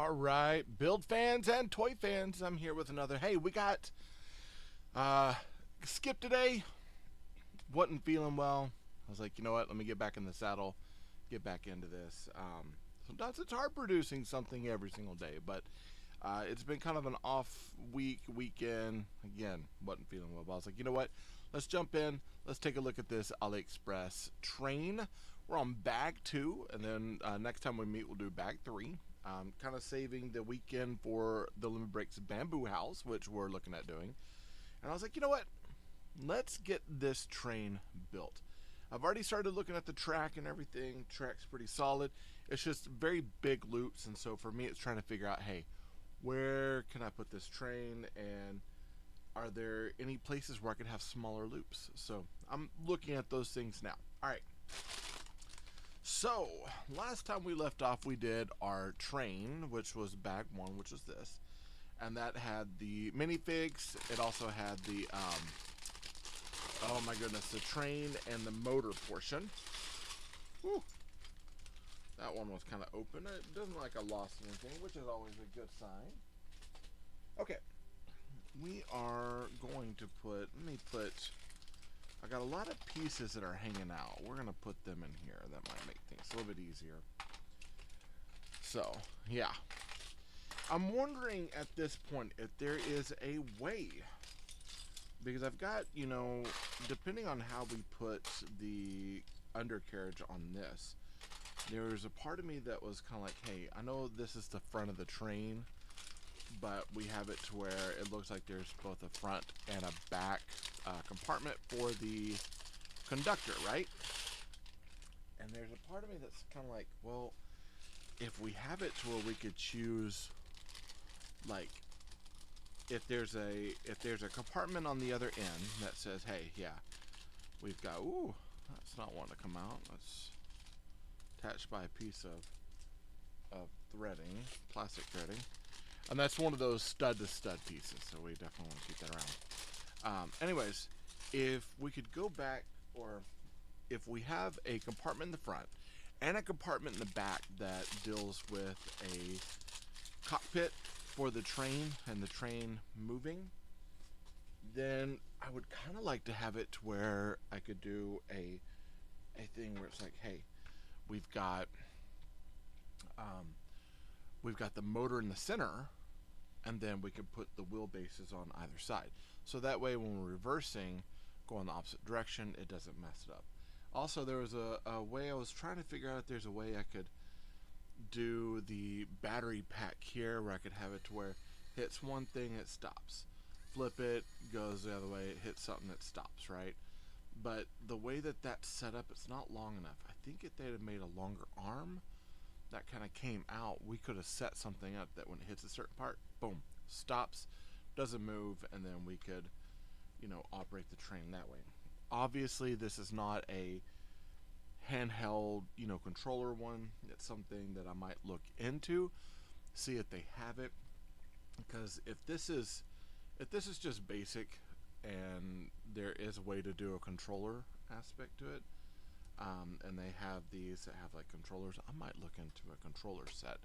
All right, build fans and toy fans. I'm here with another. Hey, we got uh Skip today. Wasn't feeling well. I was like, you know what? Let me get back in the saddle, get back into this. Sometimes it's hard producing something every single day, but it's been kind of an off weekend. Again, wasn't feeling well. But I was like, you know what? Let's jump in. Let's take a look at this AliExpress train. We're on bag 2, and then next time we meet, we'll do bag 3. Kind of saving the weekend for the Limit Breaks Bamboo House, which we're looking at doing. And I was like, you know what? Let's get this train built. I've already started looking at the track and everything. Track's pretty solid. It's just very big loops, and so for me, it's trying to figure out, hey, where can I put this train, and are there any places where I could have smaller loops? So I'm looking at those things now. All right. So last time we left off, we did our train, which was bag 1, which was this, and that had the minifigs. It also had the oh my goodness, the train and the motor portion. Whew. That one was kind of open. It doesn't look like I lost anything, which is always a good sign. Okay, we are going to put, I got a lot of pieces that are hanging out. We're going to put them in here. That might make things a little bit easier. So, yeah. I'm wondering at this point if there is a way, because I've got, depending on how we put the undercarriage on this, there's a part of me that was kind of like, hey, I know this is the front of the train, but we have it to where it looks like there's both a front and a back compartment for the conductor, right? And there's a part of me that's kind of like, well, if we have it to where we could choose, like, if there's a compartment on the other end that says, hey, yeah, we've got, ooh, that's not wanting to come out. That's attached by a piece of threading, plastic threading. And that's one of those stud-to-stud pieces, so we definitely want to keep that around. Anyways, if we could go back, or if we have a compartment in the front and a compartment in the back that deals with a cockpit for the train and the train moving, then I would kind of like to have it to where I could do a thing where it's like, hey, we've got the motor in the center, and then we can put the wheelbases on either side. So that way when we're reversing, going the opposite direction, it doesn't mess it up. Also, there was a way I was trying to figure out if there's a way I could do the battery pack here where I could have it to where it hits one thing, it stops. Flip it, goes the other way, it hits something, it stops, right? But the way that that's set up, it's not long enough. I think if they'd have made a longer arm that kind of came out, we could have set something up that when it hits a certain part, boom, stops, doesn't move, and then we could, operate the train that way. Obviously, this is not a handheld, controller one. It's something that I might look into, see if they have it, because if this is just basic, and there is a way to do a controller aspect to it, and they have these that have like controllers, I might look into a controller set.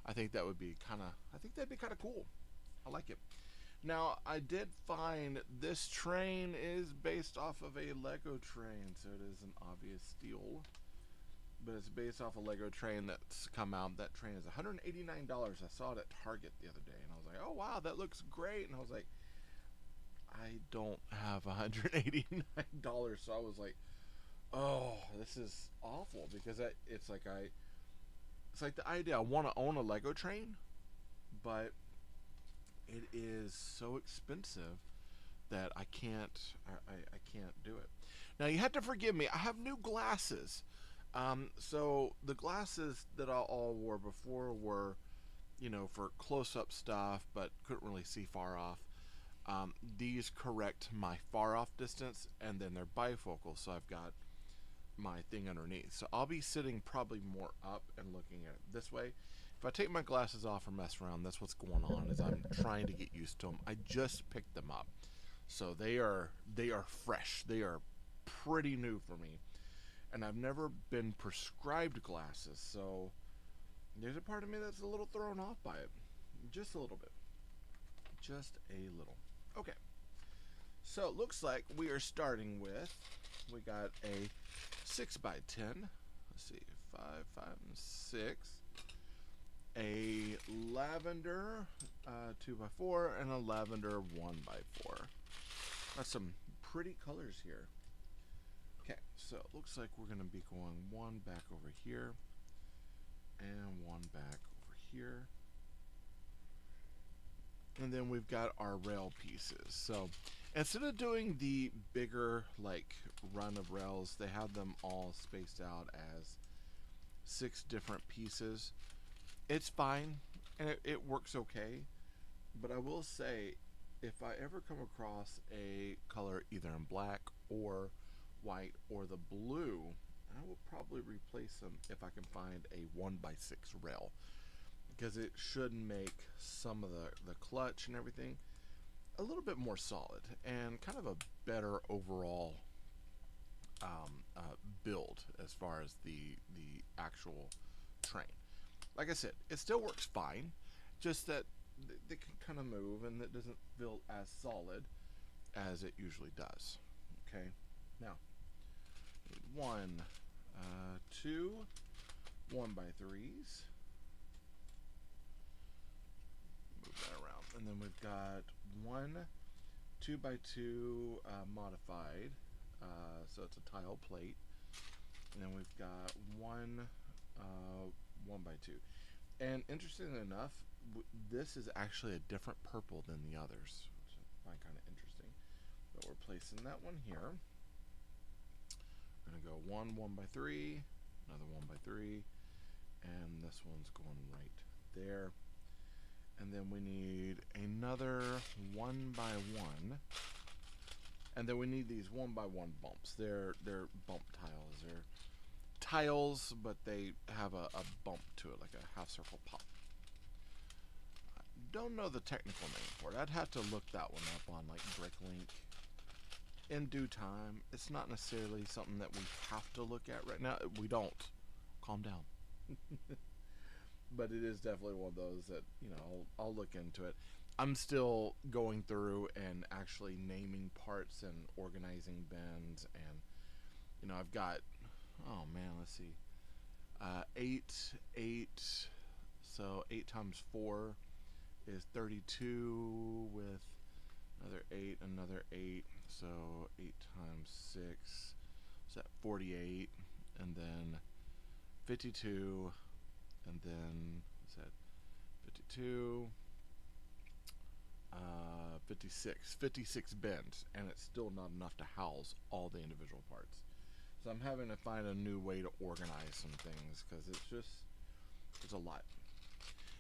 I think that'd be kind of cool. I like it. Now, I did find this train is based off of a Lego train, so it is an obvious steal. But it's based off a Lego train that's come out. That train is $189. I saw it at Target the other day, and I was like, oh wow, that looks great. And I was like, I don't have $189, so I was like, oh, this is awful, because it's like the idea, I want to own a Lego train, but it is so expensive that I can't do it. Now, you have to forgive me, I have new glasses. So the glasses that I all wore before were, for close-up stuff, but couldn't really see far off. These correct my far off distance, and then they're bifocal, so I've got my thing underneath. So I'll be sitting probably more up and looking at it this way. If I take my glasses off or mess around, that's what's going on, is I'm trying to get used to them. I just picked them up, so they are fresh. They are pretty new for me, and I've never been prescribed glasses, so There's a part of me that's a little thrown off by it. Just a little bit. Just a little. Okay. So it looks like we are starting with, we got a 6x10. Let's see, 5, 5, and 6. A lavender 2x4 and a lavender 1x4. That's some pretty colors here. Okay, so it looks like we're going to be going one back over here and one back over here. And then we've got our rail pieces. So instead of doing the bigger like run of rails, they have them all spaced out as 6 different pieces. It's fine and it works okay, but I will say if I ever come across a color either in black or white or the blue, I will probably replace them if I can find a 1x6 rail, because it should make some of the clutch and everything a little bit more solid and kind of a better overall build as far as the actual train. Like I said, it still works fine, just that they can kind of move and it doesn't feel as solid as it usually does. Okay, now 1, 2 1x3s. Move that around, and then we've got 1 2x2 modified, so it's a tile plate, and then we've got 1 1x2. And interestingly enough, this is actually a different purple than the others, which I find kind of interesting. But we're placing that one here. We're going to go 1 1x3, another 1x3, and this one's going right there. And then we need another 1x1, and then we need these 1x1 bumps. They're bump tiles. They're tiles, but they have a bump to it, like a half circle pop. I don't know the technical name for it. I'd have to look that one up on like Bricklink in due time. It's not necessarily something that we have to look at right now. We don't. Calm down. But it is definitely one of those that, you know, I'll look into it. I'm still going through and actually naming parts and organizing bins, and you know, I've got, oh man, let's see, 8, so 8 times 4 is 32 with another 8, so 8 times 6 is that 48, and then 52, and then what's that, 52, 56 bins, and it's still not enough to house all the individual parts. So I'm having to find a new way to organize some things, because it's a lot.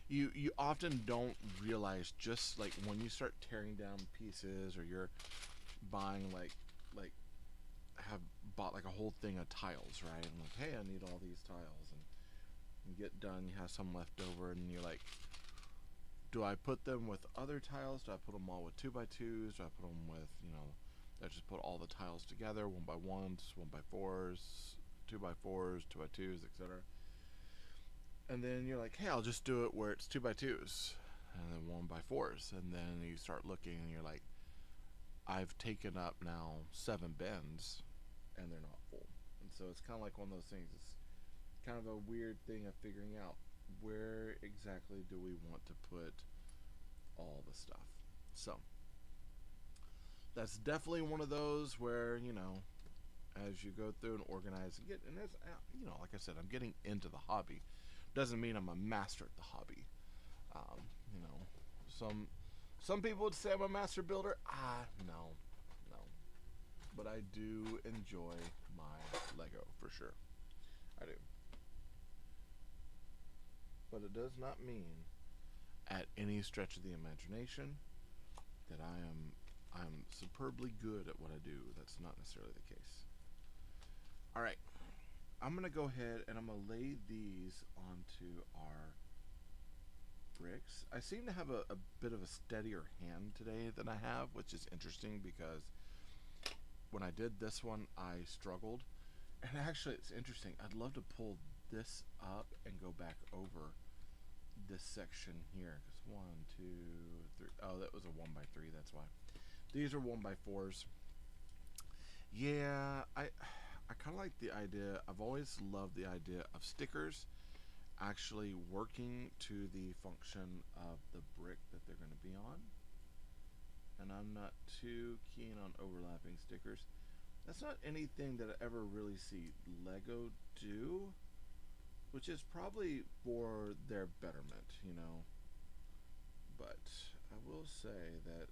You often don't realize, just like when you start tearing down pieces, or you're buying like have bought like a whole thing of tiles, right? I'm like, hey, I need all these tiles, and you get done, you have some left over, and you're like, do I put them with other tiles? Do I put them all with 2x2s? Do I put them with, you know, I just put all the tiles together, 1x1s, 1x4s, 2x4s, 2x2s, etc. And then you're like, hey, I'll just do it where it's 2x2s and then 1x4s, and then you start looking and you're like, I've taken up now 7 bins and they're not full. And so it's kind of like one of those things. It's kind of a weird thing of figuring out, where exactly do we want to put all the stuff. So that's definitely one of those where, you know, as you go through and organize and get, and as you know, like I said, I'm getting into the hobby. Doesn't mean I'm a master at the hobby. You know, some people would say I'm a master builder. No. But I do enjoy my Lego for sure. I do. But it does not mean, at any stretch of the imagination, that I'm superbly good at what I do. That's not necessarily the case. All right, I'm gonna go ahead and I'm gonna lay these onto our bricks. I seem to have a bit of a steadier hand today than I have, which is interesting, because when I did this one I struggled, and actually it's interesting, I'd love to pull this up and go back over this section here, because 1, 2, 3. Oh, that was a 1x3. That's why. These are 1x4s. Yeah, I kind of like the idea. I've always loved the idea of stickers actually working to the function of the brick that they're going to be on. And I'm not too keen on overlapping stickers. That's not anything that I ever really see Lego do, which is probably for their betterment, you know. But I will say that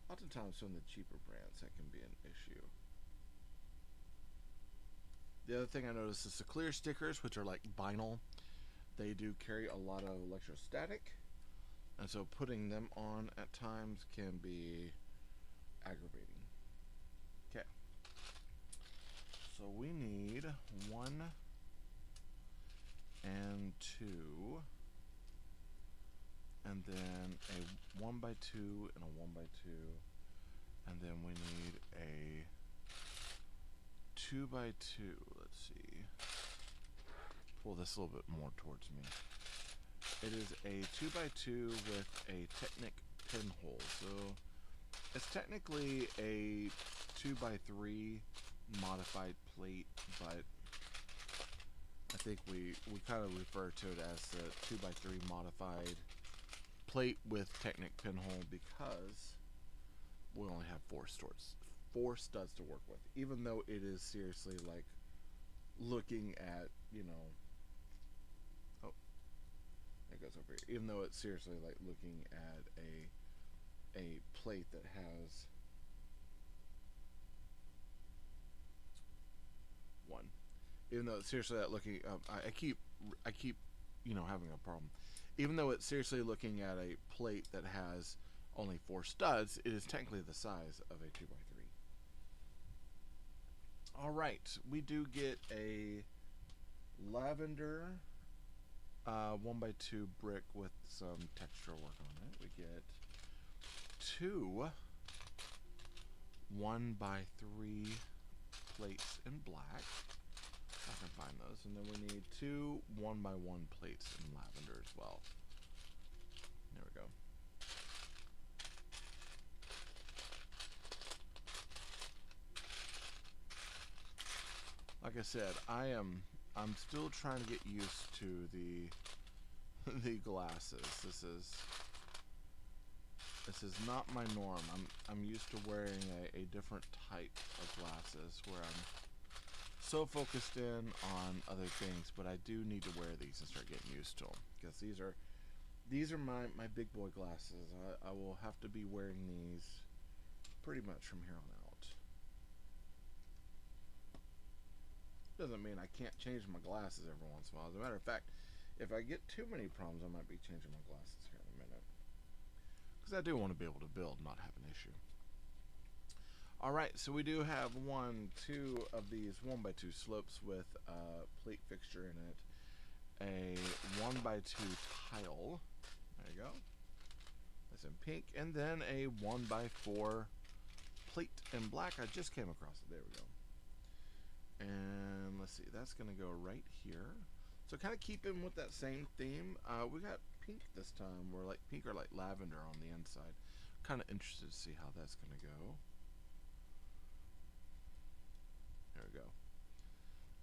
oftentimes some of the cheaper brands, that can be an issue. The other thing I noticed is the clear stickers, which are like vinyl. They do carry a lot of electrostatic, and so putting them on at times can be aggravating. Okay. So we need 1 and 2, and then a 1x2 and a 1x2, and then we need a 2x2. Let's see. Pull this a little bit more towards me. It is a 2x2 with a Technic pinhole. So it's technically a 2x3 modified plate, but I think we kind of refer to it as the 2x3 modified plate with Technic pinhole because we only have 4 studs to work with, even though it is seriously like looking at, you know, oh, it goes over here. Even though it's seriously like looking at a plate that has 1. Even though it's seriously at looking, I keep, you know, having a problem. Even though it's seriously looking at a plate that has only 4 studs, it is technically the size of a 2x3. Alright, we do get a lavender 1x2 brick with some texture work on it. We get 2 1x3 plates in black. I can find those. And then we need 2 1x1 plates in lavender as well. There we go. Like I said, I'm still trying to get used to the glasses. This is not my norm. I'm used to wearing a different type of glasses where I'm so focused in on other things, but I do need to wear these and start getting used to them because these are my big boy glasses. I will have to be wearing these pretty much from here on out. Doesn't mean I can't change my glasses every once in a while. As a matter of fact, if I get too many problems, I might be changing my glasses here in a minute. Because I do want to be able to build, not have an issue. Alright, so we do have 2 of these 1x2 slopes with a plate fixture in it. A 1x2 tile. There you go. That's in pink. And then a 1x4 plate in black. I just came across it. There we go. And let's see, that's going to go right here. So kind of keeping with that same theme, we got pink this time. We're like pink or like lavender on the inside. Kind of interested to see how that's going to go. There we go.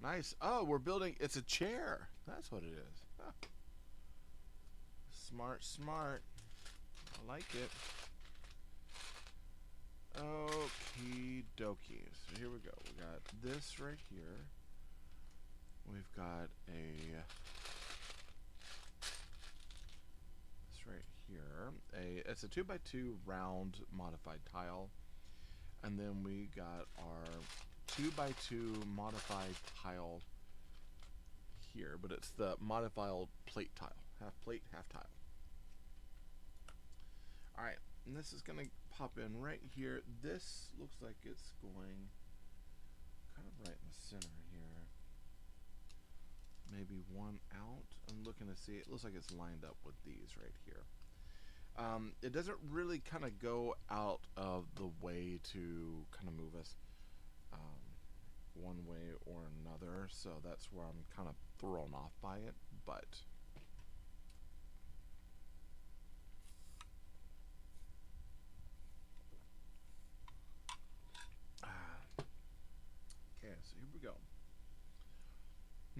Nice. Oh, we're building, it's a chair. That's what it is. Huh. Smart, smart. I like it. Okie dokie. So here we go. We got this right here. We've got this right here. It's a 2x2 round modified tile. And then we got our 2x2 modified tile here, but it's the modified plate tile. Half plate, half tile. Alright, and this is going to pop in right here. This looks like it's going kind of right in the center here. Maybe one out. I'm looking to see. It looks like it's lined up with these right here. It doesn't really kind of go out of the way to kind of move us one way or another, so that's where I'm kind of thrown off by it, but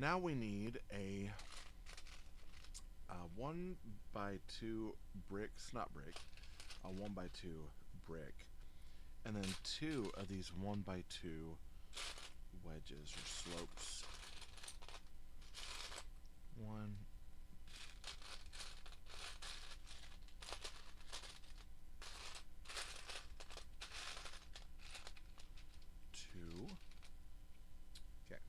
Now we need a 1 by 2 bricks, not brick, a 1 by 2 brick, and then 2 of these 1 by 2 wedges or slopes. 1, 2. Okay.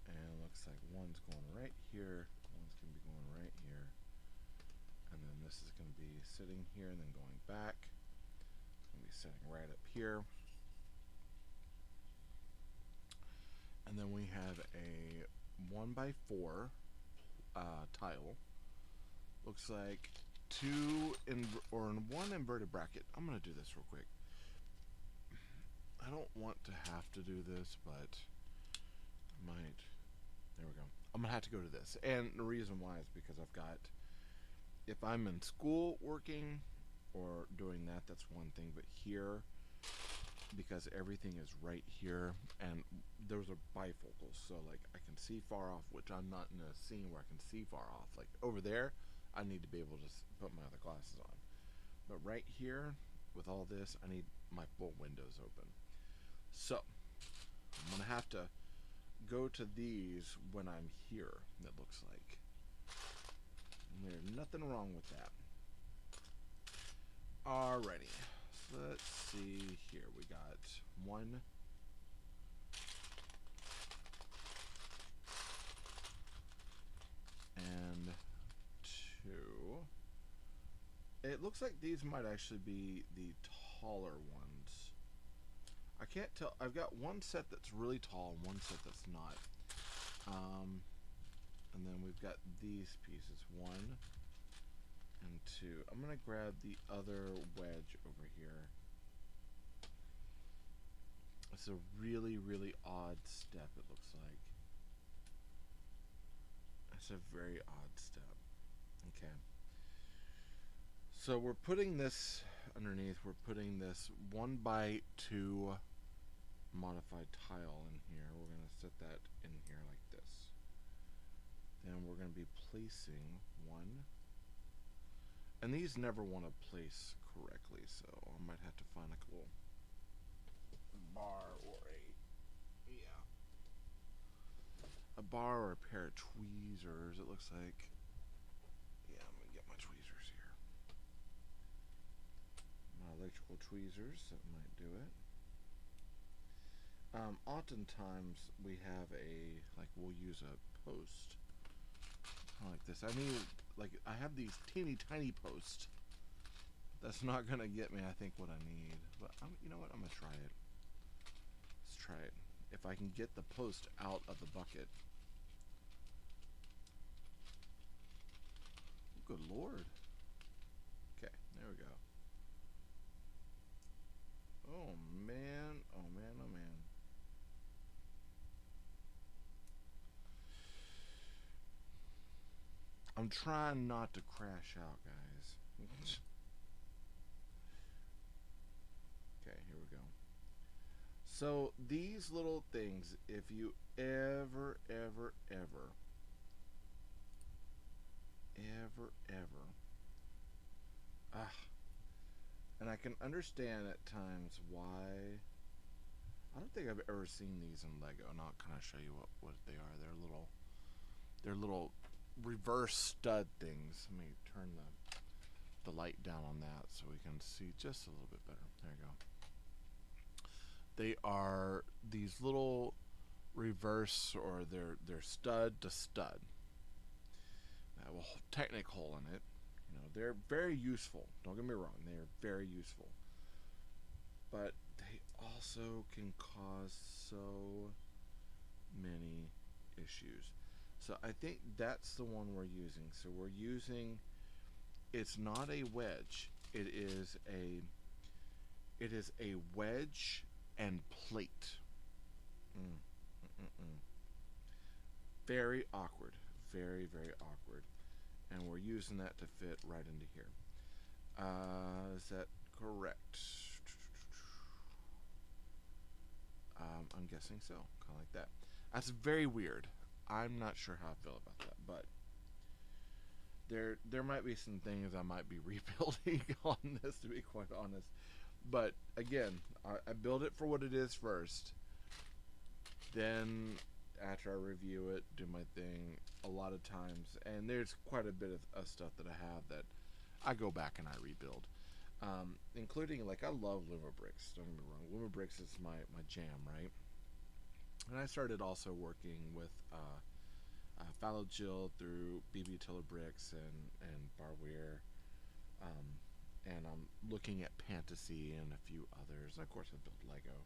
And looks like one's going right here, one's going to be going right here, and then this is going to be sitting here and then going back. It's going to be sitting right up here. And then we have a 1 by 4 tile. Looks like 1 inverted bracket. I'm going to do this real quick. I don't want to have to do this, but I might. There we go. I'm going to have to go to this. And the reason why is because I've got, if I'm in school working or doing that, that's one thing. But here, because everything is right here, and those are bifocals, so like I can see far off, which I'm not in a scene where I can see far off. Like over there, I need to be able to put my other glasses on. But right here, with all this, I need my full windows open. So I'm gonna have to go to these when I'm here, it looks like. And there's nothing wrong with that. Alrighty. So let's see here. We got 1, and 2. It looks like these might actually be the taller ones. I can't tell. I've got one set that's really tall and one set that's not. And then we've got these pieces, 1 and 2. I'm going to grab the other wedge over here. It's a really, really odd step, it looks like. It's a very odd step. Okay. So we're putting this underneath. We're putting this 1 by 2 modified tile in here. We're going to set that in here like this. Then we're going to be placing 1. And these never want to place correctly, so I might have to find like a little bar or a bar or a pair of tweezers, it looks like. Yeah, I'm going to get my tweezers here. My electrical tweezers, that might do it. Oftentimes we have we'll use a post. Kind of like this. I need, I have these teeny tiny posts. That's not going to get me, I think, what I need. But, you know what, I'm going to try it. Let's try it. If I can get the post out of the bucket. Good Lord. Okay, there we go. Oh man, oh man, oh man. I'm trying not to crash out, guys. Okay, here we go. So these little things, if you ever and I can understand at times why. I don't think I've ever seen these in Lego, and I'll kind of show you what they are. They're little reverse stud things. Let me turn the light down on that so we can see just a little bit better. There you go. They are these little reverse, or they're stud to stud. They have a technic hole in it. You know, they're very useful. Don't get me wrong, they are very useful. But they also can cause so many issues. So I think that's the one we're using. So we're using, it's not a wedge. It is a wedge and plate. Very awkward. Very, very awkward. And we're using that to fit right into here. Is that correct? I'm guessing so. Kind of like that. That's very weird. I'm not sure how I feel about that, but there might be some things I might be rebuilding on this, to be quite honest. But again, I build it for what it is first. Then after I review it, do my thing a lot of times, and there's quite a bit of stuff that I have that I go back and I rebuild. Including, like, I love Luma bricks. Don't get me wrong, Luma bricks is my jam, right? And I started also working with fallow chill through BB Tiller bricks and Barware, um, and I'm looking at Fantasy and a few others. And of course, I built Lego,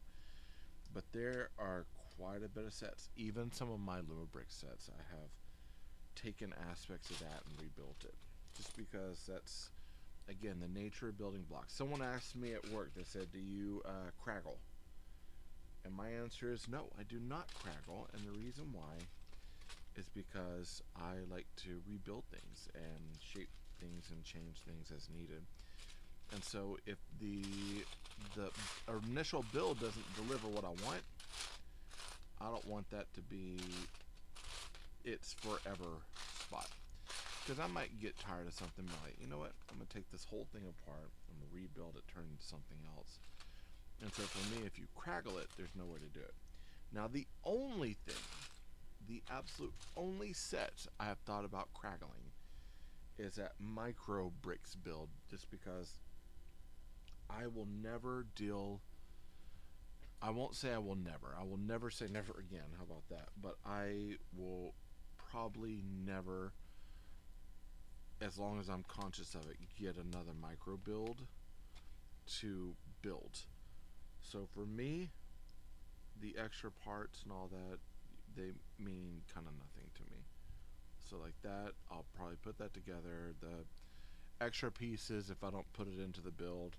but there are quite a bit of sets. Even some of my Luma brick sets, I have taken aspects of that and rebuilt it, just because that's, again, the nature of building blocks. Someone asked me at work, they said, do you craggle? And my answer is no, I do not craggle. And the reason why is because I like to rebuild things and shape things and change things as needed. And so if the initial build doesn't deliver what I want, I don't want that to be its forever spot. Because I might get tired of something, like, you know what, I'm going to take this whole thing apart, I'm going to rebuild it, turn it into something else. And so for me, if you craggle it, there's no way to do it. Now, the only thing, the absolute only set I have thought about craggling is that micro bricks build, just because I will never deal. I won't say I will never. I will never say never again. How about that? But I will probably never, as long as I'm conscious of it, get another micro build to build. So for me, the extra parts and all that, they mean kind of nothing to me. So like that, I'll probably put that together. The extra pieces, if I don't put it into the build,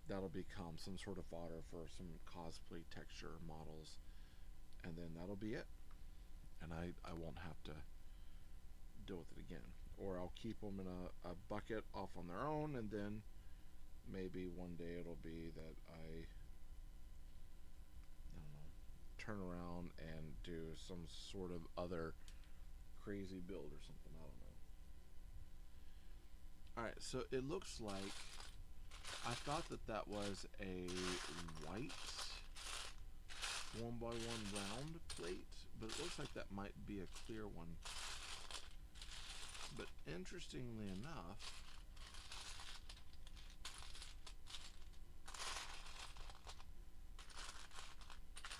that'll become some sort of fodder for some cosplay texture models, and then that'll be it. And I won't have to deal with it again. Or I'll keep them in a bucket off on their own, and then maybe one day it'll be that I don't know, turn around and do some sort of other crazy build or something. I don't know. Alright, so it looks like, I thought that was a white 1x1 round plate, but it looks like that might be a clear one. But interestingly enough,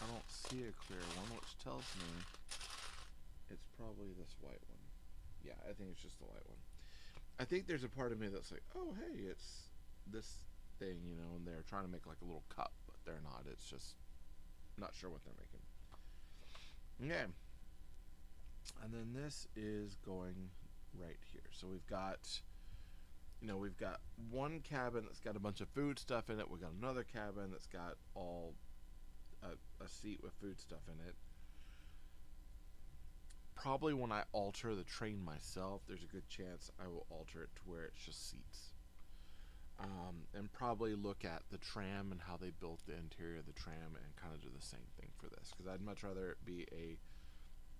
I don't see a clear one, which tells me it's probably this white one. Yeah, I think it's just the white one. I think there's a part of me that's like, oh hey, it's this thing, and they're trying to make like a little cup, but they're not. It's just not sure what they're making. Okay. And then this is going right here. So we've got one cabin that's got a bunch of food stuff in it. We've got another cabin that's got all a seat with food stuff in it. Probably when I alter the train myself, there's a good chance I will alter it to where it's just seats. And probably look at the tram and how they built the interior of the tram and kind of do the same thing for this. Because I'd much rather it be a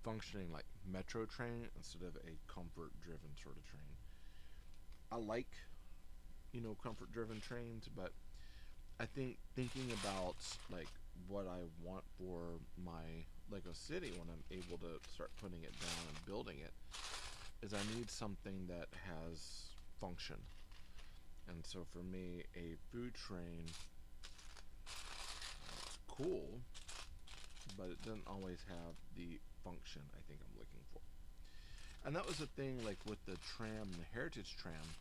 functioning like metro train instead of a comfort driven sort of train. I like, comfort driven trains, but I think thinking about like what I want for my Lego City when I'm able to start putting it down and building it is I need something that has function. And so for me, a food train, it's cool, but it doesn't always have the function I think I'm looking for. And that was the thing, like with the tram, the Heritage tram.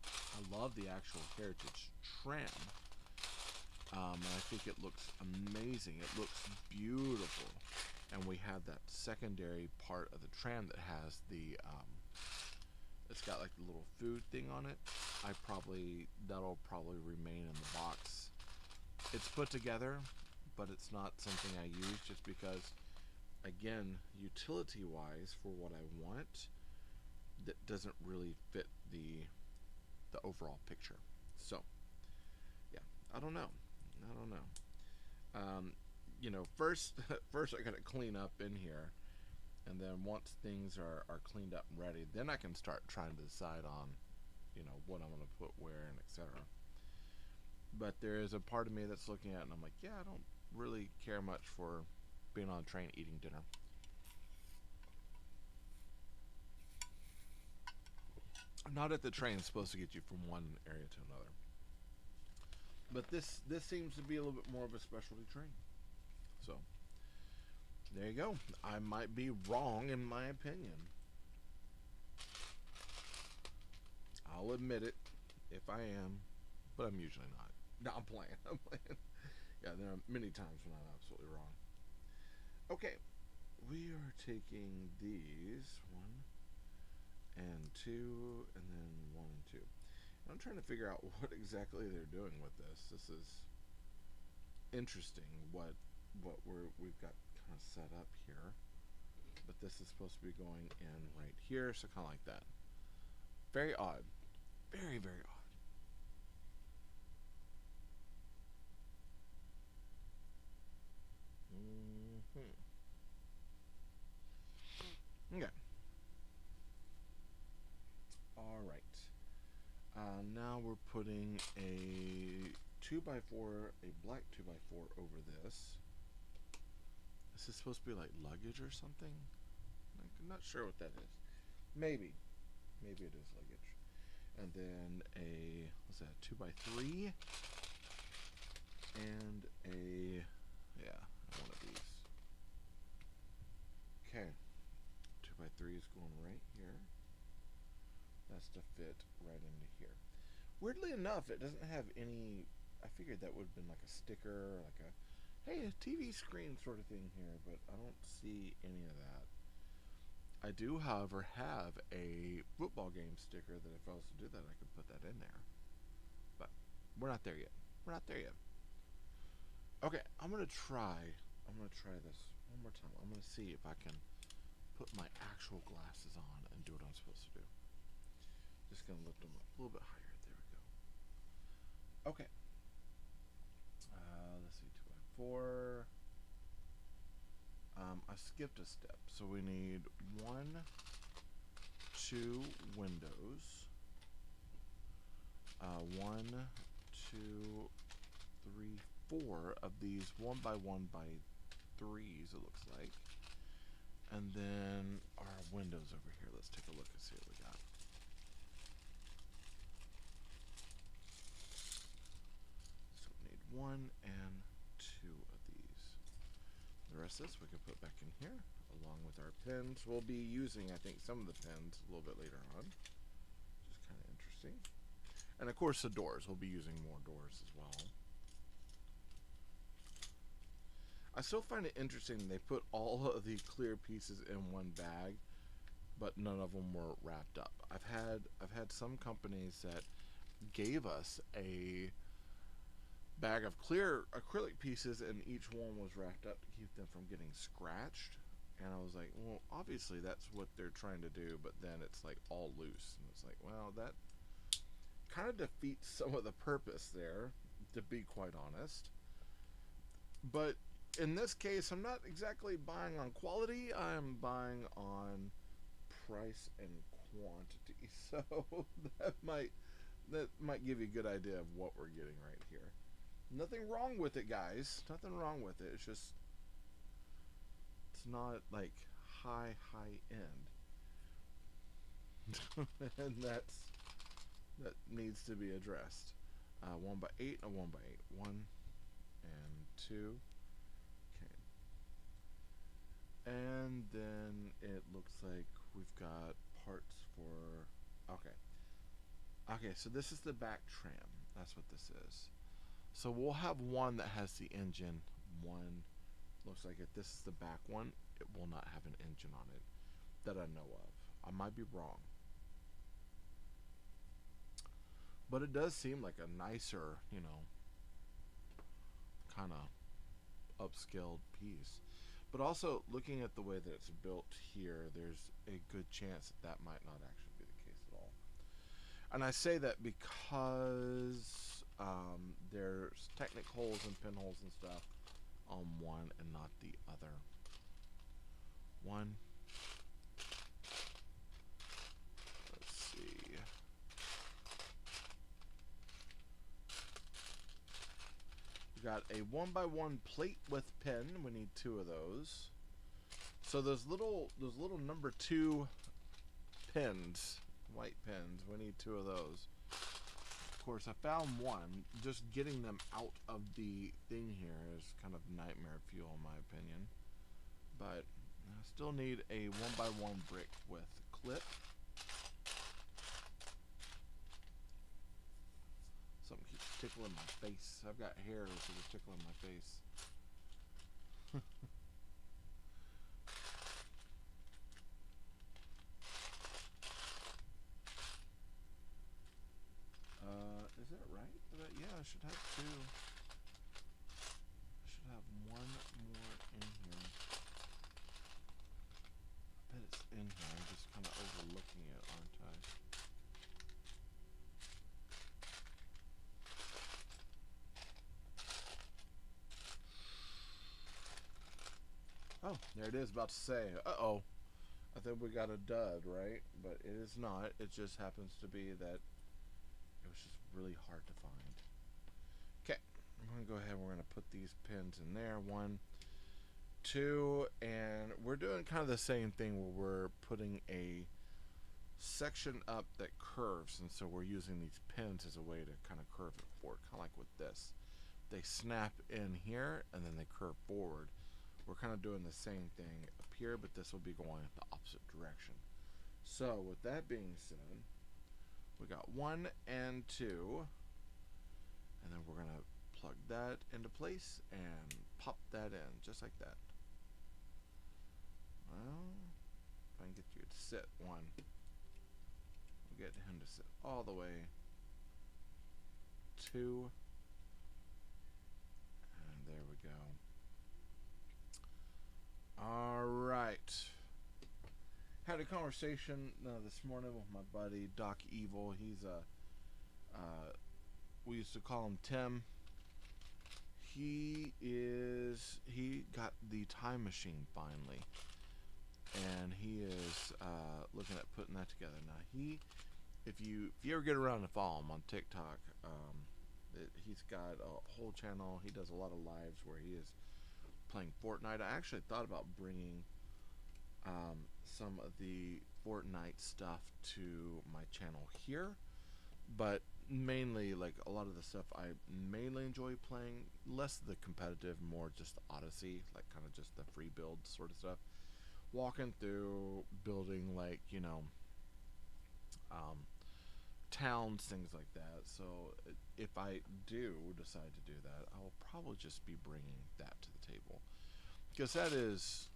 I love the actual Heritage tram. And I think it looks amazing. It looks beautiful. And we have that secondary part of the tram that has the, it's got like the little food thing on it. That'll probably remain in the box. It's put together, but it's not something I use just because, again, utility-wise for what I want, that doesn't really fit the overall picture. So, yeah, I don't know. First I gotta clean up in here. And then once things are cleaned up and ready, then I can start trying to decide on, what I'm going to put where and etc. But there is a part of me that's looking at it and I'm like, yeah, I don't really care much for being on a train eating dinner. Not that the train's supposed to get you from one area to another. But this seems to be a little bit more of a specialty train. So there you go. I might be wrong in my opinion. I'll admit it if I am, but I'm usually not. No, I'm playing. I'm playing. Yeah, there are many times when I'm absolutely wrong. Okay, we are taking these 1 and 2, and then 1 and 2. I'm trying to figure out what exactly they're doing with this. This is interesting. What we've got kind of set up here, but this is supposed to be going in right here, so kind of like that. Very odd. Very, very odd. Okay. All right. Now we're putting a 2x4, a black 2x4 over this. This is supposed to be like luggage or something. I'm not sure what that is. Maybe it is luggage. And then a, what's that, 2x3, and a, yeah, one of these. Okay, 2x3 is going right here. That's to fit right into here. Weirdly enough, it doesn't have any, I figured that would have been like a sticker, like a, hey, a TV screen sort of thing here, but I don't see any of that. I do, however, have a football game sticker that if I was to do that, I could put that in there. But we're not there yet. We're not there yet. Okay, I'm going to try this one more time. I'm going to see if I can put my actual glasses on and do what I'm supposed to do. Just going to lift them up a little bit higher. There we go. Okay. Let's see, 2x4. I skipped a step, so we need 1, 2 windows. 1, 2, 3, 4 of these 1x1x3s, it looks like. And then our windows over here. Let's take a look and see what we got. So we need 1 and 2 of these. The rest of this we can put back in here, along with our pins. We'll be using, I think, some of the pins a little bit later on, which is kind of interesting. And of course the doors. We'll be using more doors as well. I still find it interesting they put all of the clear pieces in one bag, but none of them were wrapped up. I've had some companies that gave us a bag of clear acrylic pieces and each one was wrapped up to keep them from getting scratched. And I was like, well, obviously that's what they're trying to do, but then it's like all loose. And it's like, well, that kind of defeats some of the purpose there, to be quite honest. But in this case, I'm not exactly buying on quality, I'm buying on price and quantity. So that might give you a good idea of what we're getting right here. Nothing wrong with it, guys. Nothing wrong with it. It's just, it's not like high end. And that needs to be addressed. 1x8 and a 1x8. 1 and 2. Okay. And then it looks like we've got parts for, okay, so this is the back tram. That's what this is. So we'll have one that has the engine. One looks like it. This is the back one. It will not have an engine on it that I know of. I might be wrong. But it does seem like a nicer, kind of upscaled piece. But also, looking at the way that it's built here, there's a good chance that might not actually be the case at all. And I say that because there's technic holes and pinholes and stuff on one and not the other. 1, got a 1x1 plate with pin. We need 2 of those. So those little number 2 pins, white pins, we need 2 of those. Of course, I found one. Just getting them out of the thing here is kind of nightmare fuel in my opinion. But I still need a 1x1 brick with clip. Something keeps tickling my face. I've got hairs that are tickling my face. Is that right? Yeah, I should have 2. I should have 1 more in here. I bet it's in here. I'm just kind of overlooking it, aren't I? Oh, there it is, about to say. Uh-oh. I think we got a dud, right? But it is not. It just happens to be that it was just really hard to find. Okay, I'm going to go ahead and we're going to put these pins in there. 1, 2, and we're doing kind of the same thing where we're putting a section up that curves, and so we're using these pins as a way to kind of curve it forward, kind of like with this. They snap in here, and then they curve forward. We're kind of doing the same thing up here, but this will be going the opposite direction. So with that being said, we got 1 and 2, and then we're gonna plug that into place and pop that in just like that. Well, if I can get you to sit 1, we'll get him to sit all the way. 2, and there we go. All right. Had a conversation this morning with my buddy Doc Evil. He's we used to call him Tim. He got the time machine finally, and he is looking at putting that together. Now if you ever get around to follow him on TikTok, he's got a whole channel. He does a lot of lives where he is playing Fortnite. I actually thought about bringing some of the Fortnite stuff to my channel here, but mainly like a lot of the stuff I mainly enjoy playing, less the competitive, more just the Odyssey, like kind of just the free build sort of stuff, walking through, building like, you know, towns, things like that. So if I do decide to do that, I'll probably just be bringing that to the table, because that is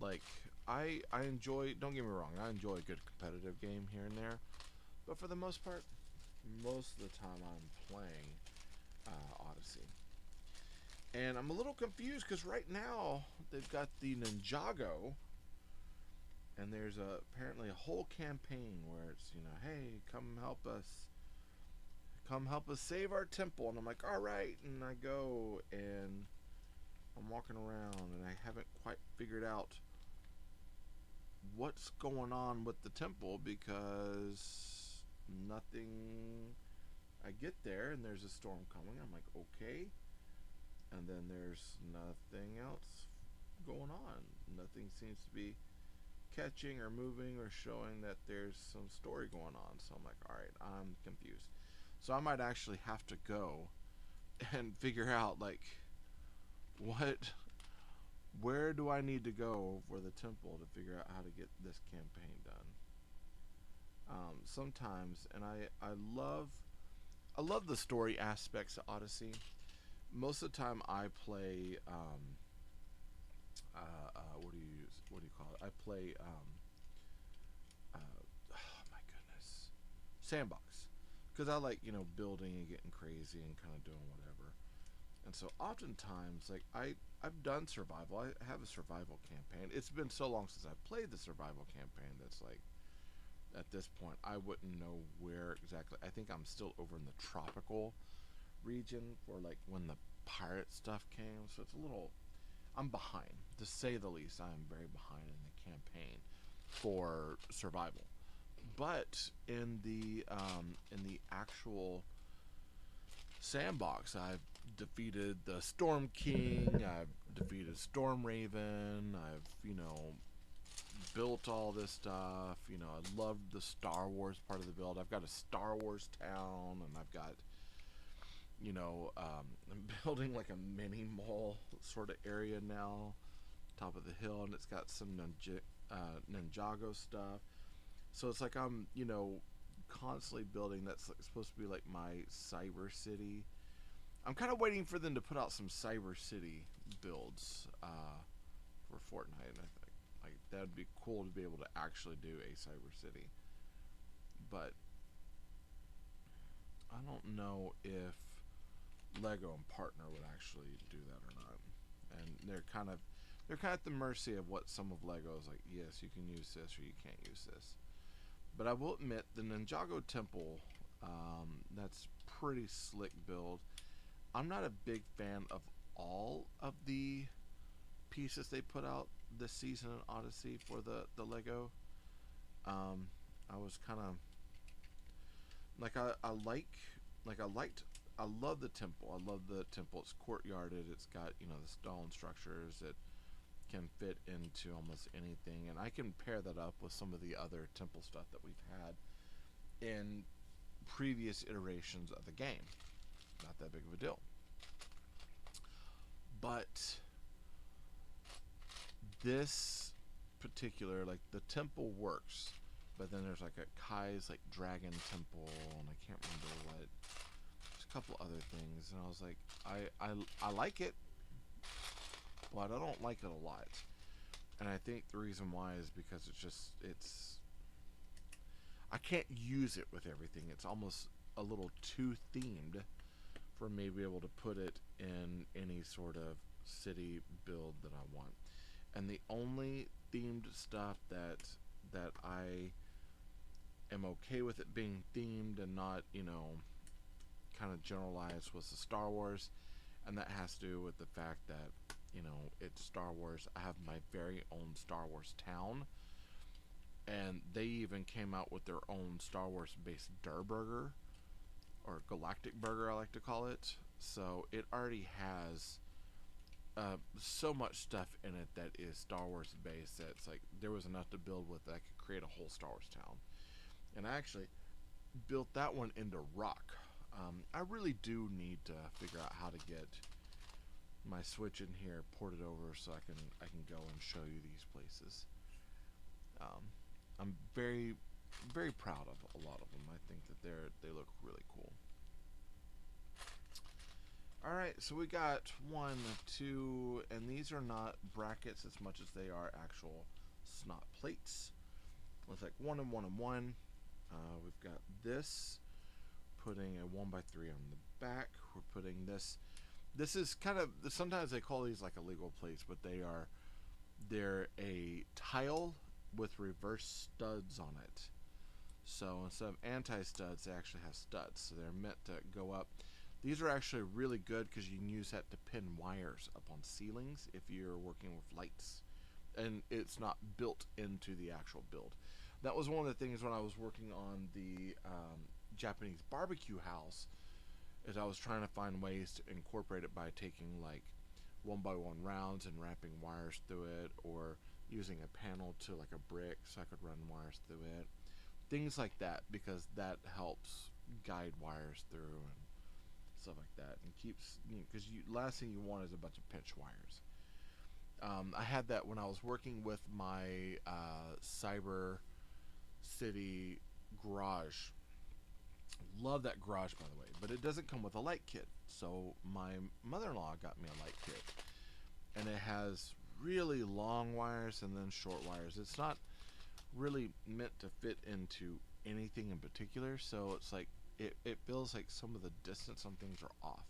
like, I enjoy, don't get me wrong, I enjoy a good competitive game here and there, but for the most part, most of the time I'm playing Odyssey. And I'm a little confused because right now they've got the Ninjago, and there's apparently a whole campaign where it's, you know, hey, come help us save our temple. And I'm like, all right, and I go and I'm walking around and I haven't quite figured out what's going on with the temple, because nothing, I get there and there's a storm coming. I'm like, okay, and then there's nothing else going on. Nothing seems to be catching or moving or showing that there's some story going on. So I'm like, all right, I'm confused. So I might actually have to go and figure out, like, where do I need to go for the temple to figure out how to get this campaign done. Sometimes, and I love the story aspects of Odyssey. Most of the time I play what do you call it? I play oh my goodness, sandbox, because I like, you know, building and getting crazy and kind of doing whatever. And so oftentimes, like, I've done survival. I have a survival campaign. It's been so long since I've played the survival campaign that's like, at this point I wouldn't know where exactly. I think I'm still over in the tropical region for like when the pirate stuff came, so it's a little, I'm behind, to say the least. I'm very behind in the campaign for survival. But in the actual sandbox, I've defeated the Storm King. I've defeated Storm Raven. I've, built all this stuff. I love the Star Wars part of the build. I've got a Star Wars town, and I've got, I'm building like a mini mall sort of area now, top of the hill, and it's got some Ninjago stuff. So it's like I'm, constantly building. That's like supposed to be like my cyber city. I'm kind of waiting for them to put out some cyber city builds for Fortnite, and I think like that'd be cool to be able to actually do a cyber city. But I don't know if Lego and Partner would actually do that or not. And they're kind of at the mercy of what some of Lego is like. Yes, you can use this or you can't use this. But I will admit the Ninjago Temple, that's pretty slick build. I'm not a big fan of all of the pieces they put out this season in Odyssey for the Lego. I was kind of like I love the temple. I love the temple. It's courtyarded. It's got the stone structures that can fit into almost anything, and I can pair that up with some of the other temple stuff that we've had in previous iterations of the game. Not that big of a deal. But this particular, like, the temple works, but then there's like a Kai's like dragon temple, and I can't remember what. There's a couple other things, and I was like, I like it, but I don't like it a lot. And I think the reason why is because it's I can't use it with everything. It's almost a little too themed for me to be able to put it in any sort of city build that I want. And the only themed stuff that I am okay with it being themed and not, kind of generalized was the Star Wars. And that has to do with the fact that, it's Star Wars. I have my very own Star Wars town. And they even came out with their own Star Wars based Durr Burger, or Galactic Burger, I like to call it. So it already has so much stuff in it that is Star Wars based that it's like there was enough to build with that I could create a whole Star Wars town. And I actually built that one into rock. I really do need to figure out how to get my Switch in here ported over so I can go and show you these places. I'm very, very proud of a lot of them. I think that they look really cool. Alright, so we got 1, 2, and these are not brackets as much as they are actual snot plates. Looks like 1 and 1 and 1. We've got this, putting a 1x3 on the back. We're putting this. This is kind of, sometimes they call these like illegal plates, but they're a tile with reverse studs on it. So instead of anti-studs, they actually have studs. So they're meant to go up. These are actually really good because you can use that to pin wires up on ceilings if you're working with lights. And it's not built into the actual build. That was one of the things when I was working on the Japanese barbecue house, is I was trying to find ways to incorporate it by taking like 1x1 rounds and wrapping wires through it, or using a panel to like a brick so I could run wires through it. Things like that, because that helps guide wires through and stuff like that, and keeps, because last thing you want is a bunch of pinch wires. I had that when I was working with my Cyber City garage. Love that garage, by the way, but it doesn't come with a light kit. So my mother-in-law got me a light kit, and it has really long wires and then short wires. It's not really meant to fit into anything in particular, so it's like it feels like some of the distance on things are off.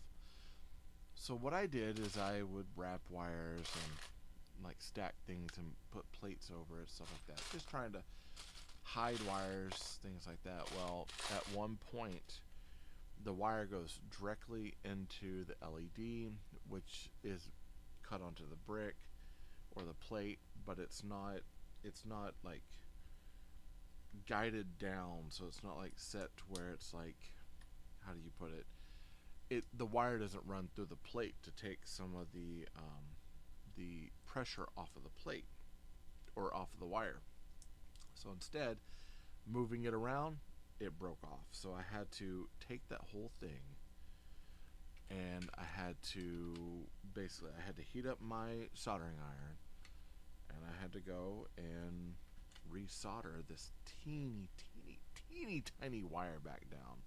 So what I did is I would wrap wires and like stack things and put plates over it, stuff like that, just trying to hide wires, things like that. Well, at one point the wire goes directly into the LED, which is cut onto the brick or the plate, but it's not like guided down, so it's not like set to where it's like, how do you put it, the wire doesn't run through the plate to take some of the pressure off of the plate or off of the wire. So instead, moving it around, it broke off. So I had to take that whole thing, and I had to heat up my soldering iron, and I had to go and resolder this teeny tiny wire back down.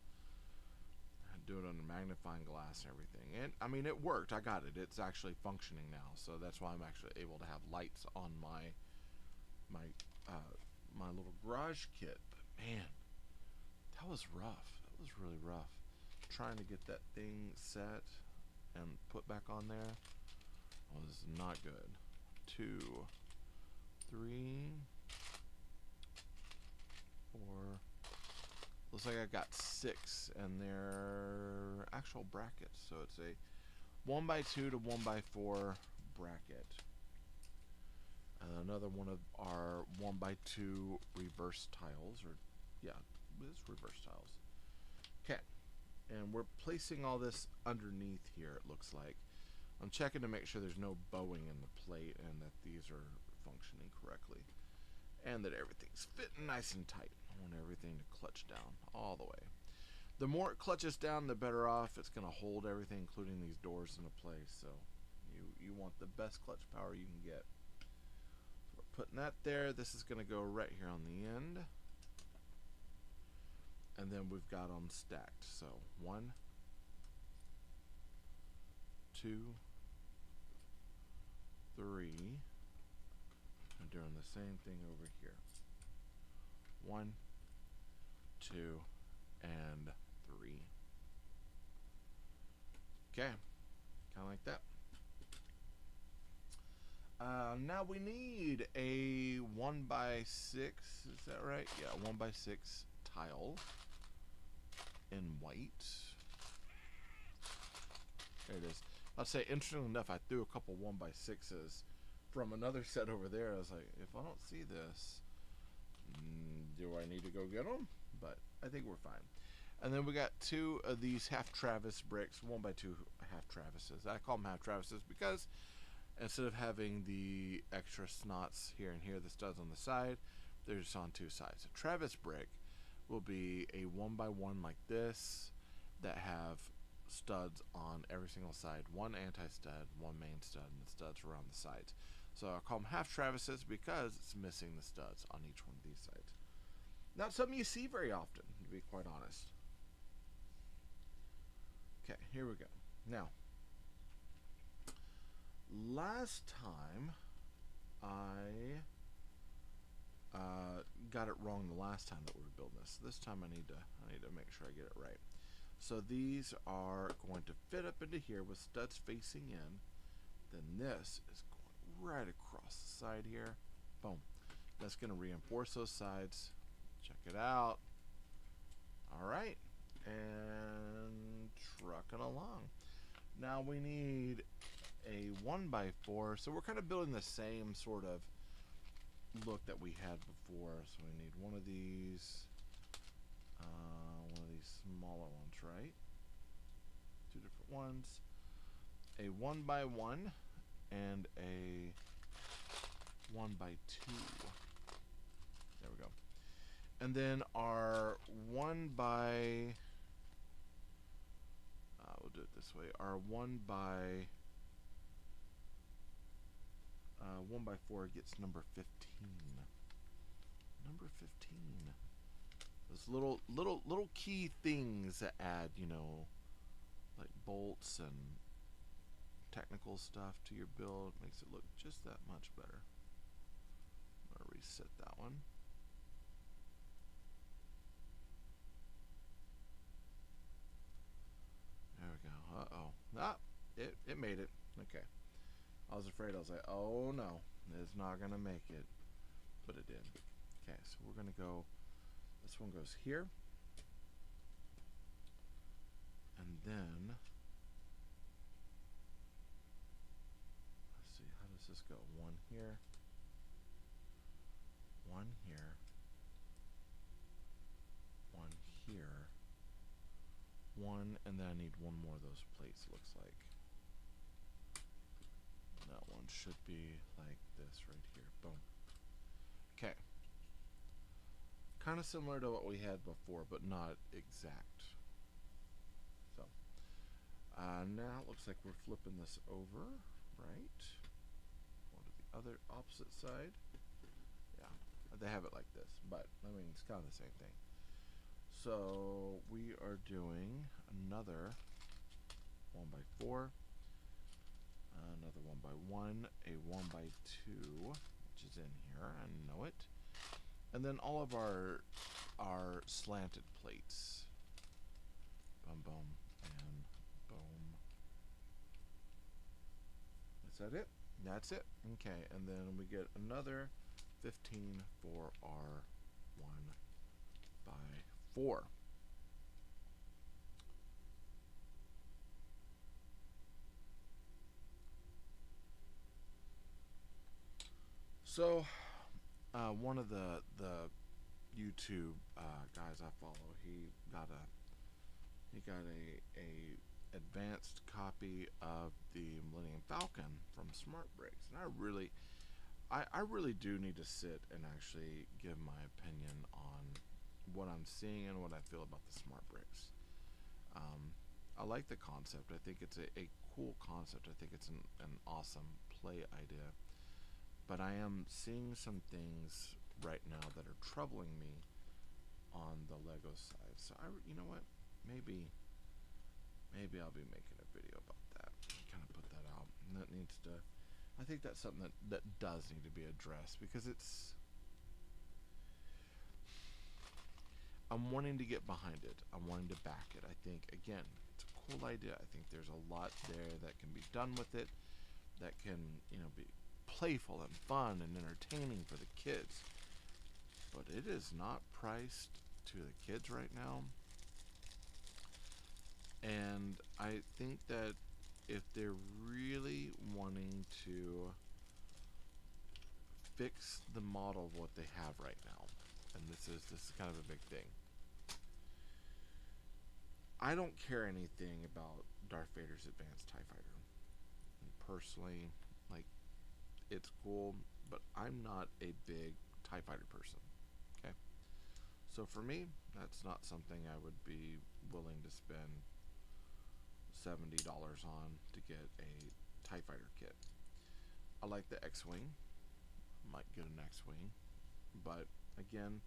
I do it under magnifying glass and everything, and I mean it worked. I got it. It's actually functioning now, so that's why I'm actually able to have lights on my my little garage kit. But man, that was rough. That was really rough. Trying to get that thing set and put back on there was not good. 2, 3, 4. Looks like I got 6, and they're actual brackets. So it's a 1x2 to 1x4 bracket. Another one of our 1x2 reverse tiles, or yeah, it's reverse tiles. Okay, and we're placing all this underneath here. It looks like I'm checking to make sure there's no bowing in the plate and that these are functioning correctly, and that everything's fitting nice and tight. I want everything to clutch down all the way. The more it clutches down, the better off it's going to hold everything, including these doors, into place. So you want the best clutch power you can get. So we're putting that there. This is going to go right here on the end, and then we've got them stacked. So 1, 2, 3. I'm doing the same thing over here. 1, 2, and 3. Okay, kind of like that. Now we need a 1x6. Is that right? Yeah, 1x6 tile in white. There it is. I'll say, interestingly enough, I threw a couple 1x6s from another set over there. I was like, if I don't see this, do I need to go get them? But I think we're fine. And then we got 2 of these half Travis bricks, 1x2 half Travises. I call them half Travises because instead of having the extra snots here and here, the studs on the side, they're just on 2 sides. A Travis brick will be a 1x1 like this that have studs on every single side. 1 anti-stud, 1 main stud, and the studs around the sides. So I call them half Travises because it's missing the studs on each one of these sides. Not something you see very often, to be quite honest. Okay, here we go. Now, last time I got it wrong the last time that we were building this. This time I need to make sure I get it right. So these are going to fit up into here with studs facing in. Then this is going right across the side here. Boom. That's going to reinforce those sides. Check it out. All right. And trucking along. Now we need a 1x4. So we're kind of building the same sort of look that we had before. So we need one of these smaller ones, right? 2 different ones. A 1x1 and a 1x2. There we go. And then our 1x we'll do it this way. Our 1x4 gets number 15. Number 15. Those little key things that add, like bolts and technical stuff to your build, makes it look just that much better. I'm gonna reset that one. There we go. Uh-oh. It made it. Okay. I was afraid. I was like, oh no, it's not gonna make it. But it did. Okay, so we're gonna go, this one goes here. And then, let's see, how does this go? 1 here. 1 here. 1 here. one, and then I need one more of those plates, looks like. That one should be like this right here. Boom. Okay. Kind of similar to what we had before, but not exact. So, now it looks like we're flipping this over, right? Go to the other opposite side. Yeah, they have it like this, but I mean, it's kind of the same thing. So, we are doing another 1x4, another 1x1, a 1x2, which is in here, I know it. And then all of our slanted plates. Boom, boom, and boom. Is that it? That's it. Okay, and then we get another 15 for our 1x4. So, one of the YouTube guys I follow, he got a advanced copy of the Millennium Falcon from Smart Bricks, and I really do need to sit and actually give my opinion on what I'm seeing and what I feel about the Smart Bricks. I like the concept. I think it's a cool concept. I think it's an awesome play idea. But I am seeing some things right now that are troubling me on the Lego side. So you know what? Maybe I'll be making a video about that. Kind of put that out. And that needs to. I think that's something that does need to be addressed, because I'm wanting to get behind it. I'm wanting to back it. I think, again, it's a cool idea. I think there's a lot there that can be done with it, that can, be playful and fun and entertaining for the kids. But it is not priced to the kids right now. And I think that if they're really wanting to fix the model of what they have right now, and this is kind of a big thing. I don't care anything about Darth Vader's advanced TIE fighter. And personally, like, it's cool, but I'm not a big TIE fighter person. Okay? So for me, that's not something I would be willing to spend $70 on to get a TIE fighter kit. I like the X-Wing. Might get an X-Wing. But again,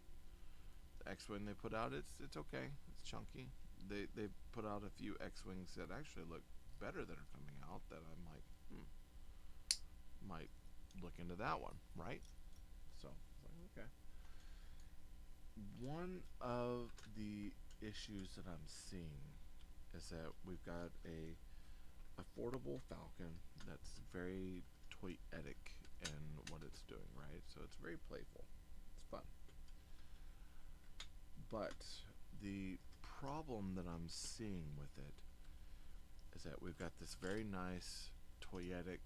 the X-Wing they put out, it's okay. It's chunky. They put out a few X-Wings that actually look better that are coming out, that I'm like, might look into that one, right? So, okay. One of the issues that I'm seeing is that we've got a affordable Falcon that's very toyetic in what it's doing, right? So it's very playful. It's fun. But the problem that I'm seeing with it is that we've got this very nice, toyetic,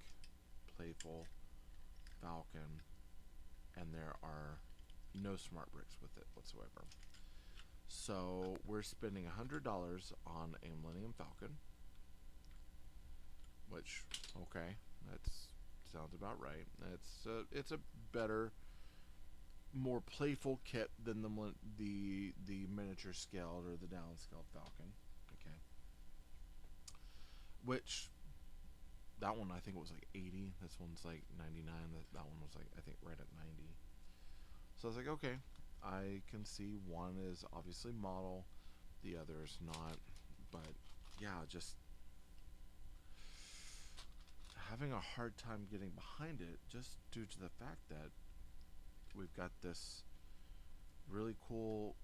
playful Falcon, and there are no smart bricks with it whatsoever. So we're spending $100 on a Millennium Falcon, which, okay, that sounds about right. It's a better, more playful kit than the miniature scaled or the downscaled Falcon. Okay, which that one I think was like 80. This one's like 99. That one was like, I think, right at 90. So I was like, okay, I can see one is obviously model, the other is not. But yeah, just having a hard time getting behind it, just due to the fact that we've got this really cool,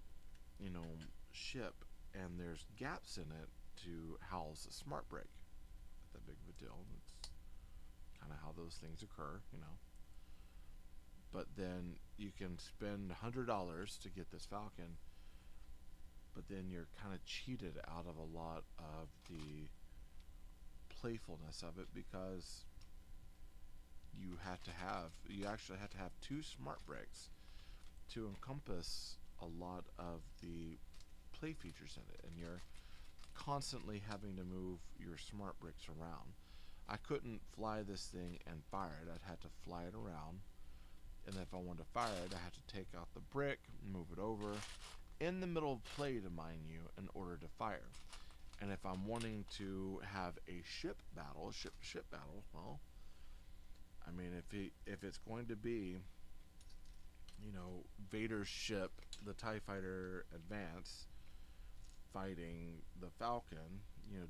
ship, and there's gaps in it to house a smart brick. Not that big of a deal. It's kind of how those things occur. But then you can spend $100 to get this Falcon, but then you're kind of cheated out of a lot of the playfulness of it, because you actually have to have two smart bricks to encompass a lot of the play features in it, and your constantly having to move your smart bricks around. I couldn't fly this thing and fire it. I'd have to fly it around. And if I wanted to fire it, I had to take out the brick, move it over in the middle of play, to mind you, in order to fire. And if I'm wanting to have a ship to ship battle, well, I mean, if it's going to be, Vader's ship, the TIE Fighter Advance, fighting the Falcon,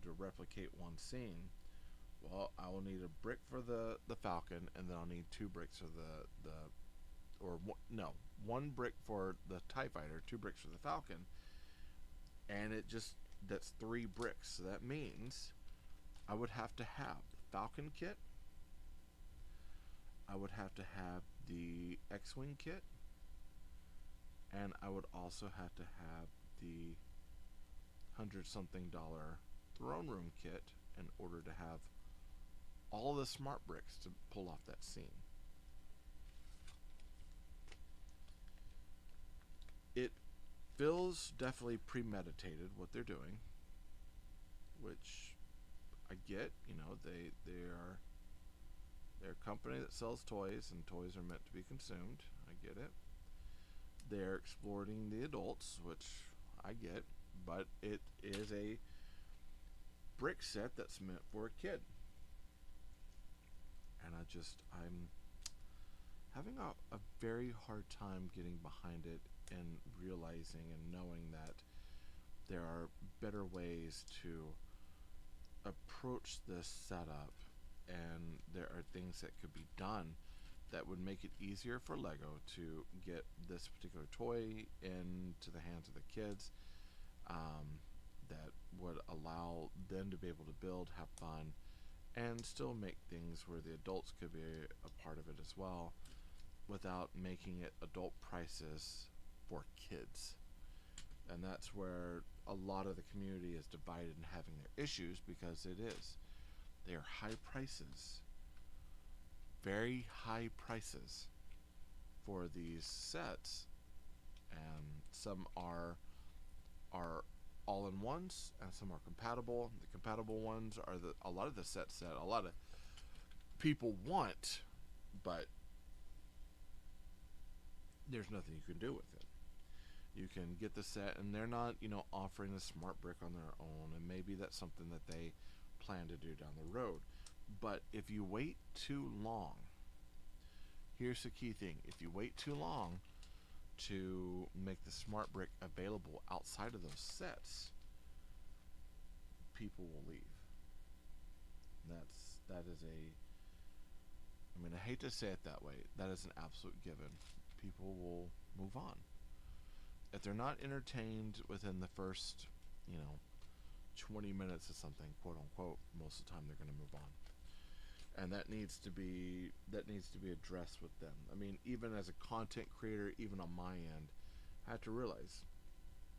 to replicate one scene, well, I will need a brick for the Falcon, and then I'll need 2 bricks for one brick for the TIE Fighter, 2 bricks for the Falcon, and that's 3 bricks. So that means I would have to have the Falcon kit, I would have to have the X-Wing kit, and I would also have to have the $100-something throne room kit in order to have all the smart bricks to pull off that scene. It feels definitely premeditated what they're doing, which I get. They're a company that sells toys, and toys are meant to be consumed. I get it. They're exploiting the adults, which I get, but it is a brick set that's meant for a kid. And I'm having a very hard time getting behind it and realizing and knowing that there are better ways to approach this setup, and there are things that could be done that would make it easier for Lego to get this particular toy into the hands of the kids, that would allow them to be able to build, have fun, and still make things where the adults could be a part of it as well, without making it adult prices for kids. And that's where a lot of the community is divided and having their issues, because it is. They are high prices, very high prices for these sets, and some are all-in-ones, and some are compatible. The compatible ones are a lot of the sets that a lot of people want, but there's nothing you can do with it. You can get the set, and they're not, offering the smart brick on their own, and maybe that's something that they plan to do down the road. But if you wait too long, here's the key thing: if you wait too long to make the smart brick available outside of those sets, people will leave. That is I hate to say it that way, that is an absolute given. People will move on. If they're not entertained within the first, 20 minutes of something, quote unquote, most of the time they're going to move on. And that needs to be addressed with them. Even as a content creator, even on my end, I have to realize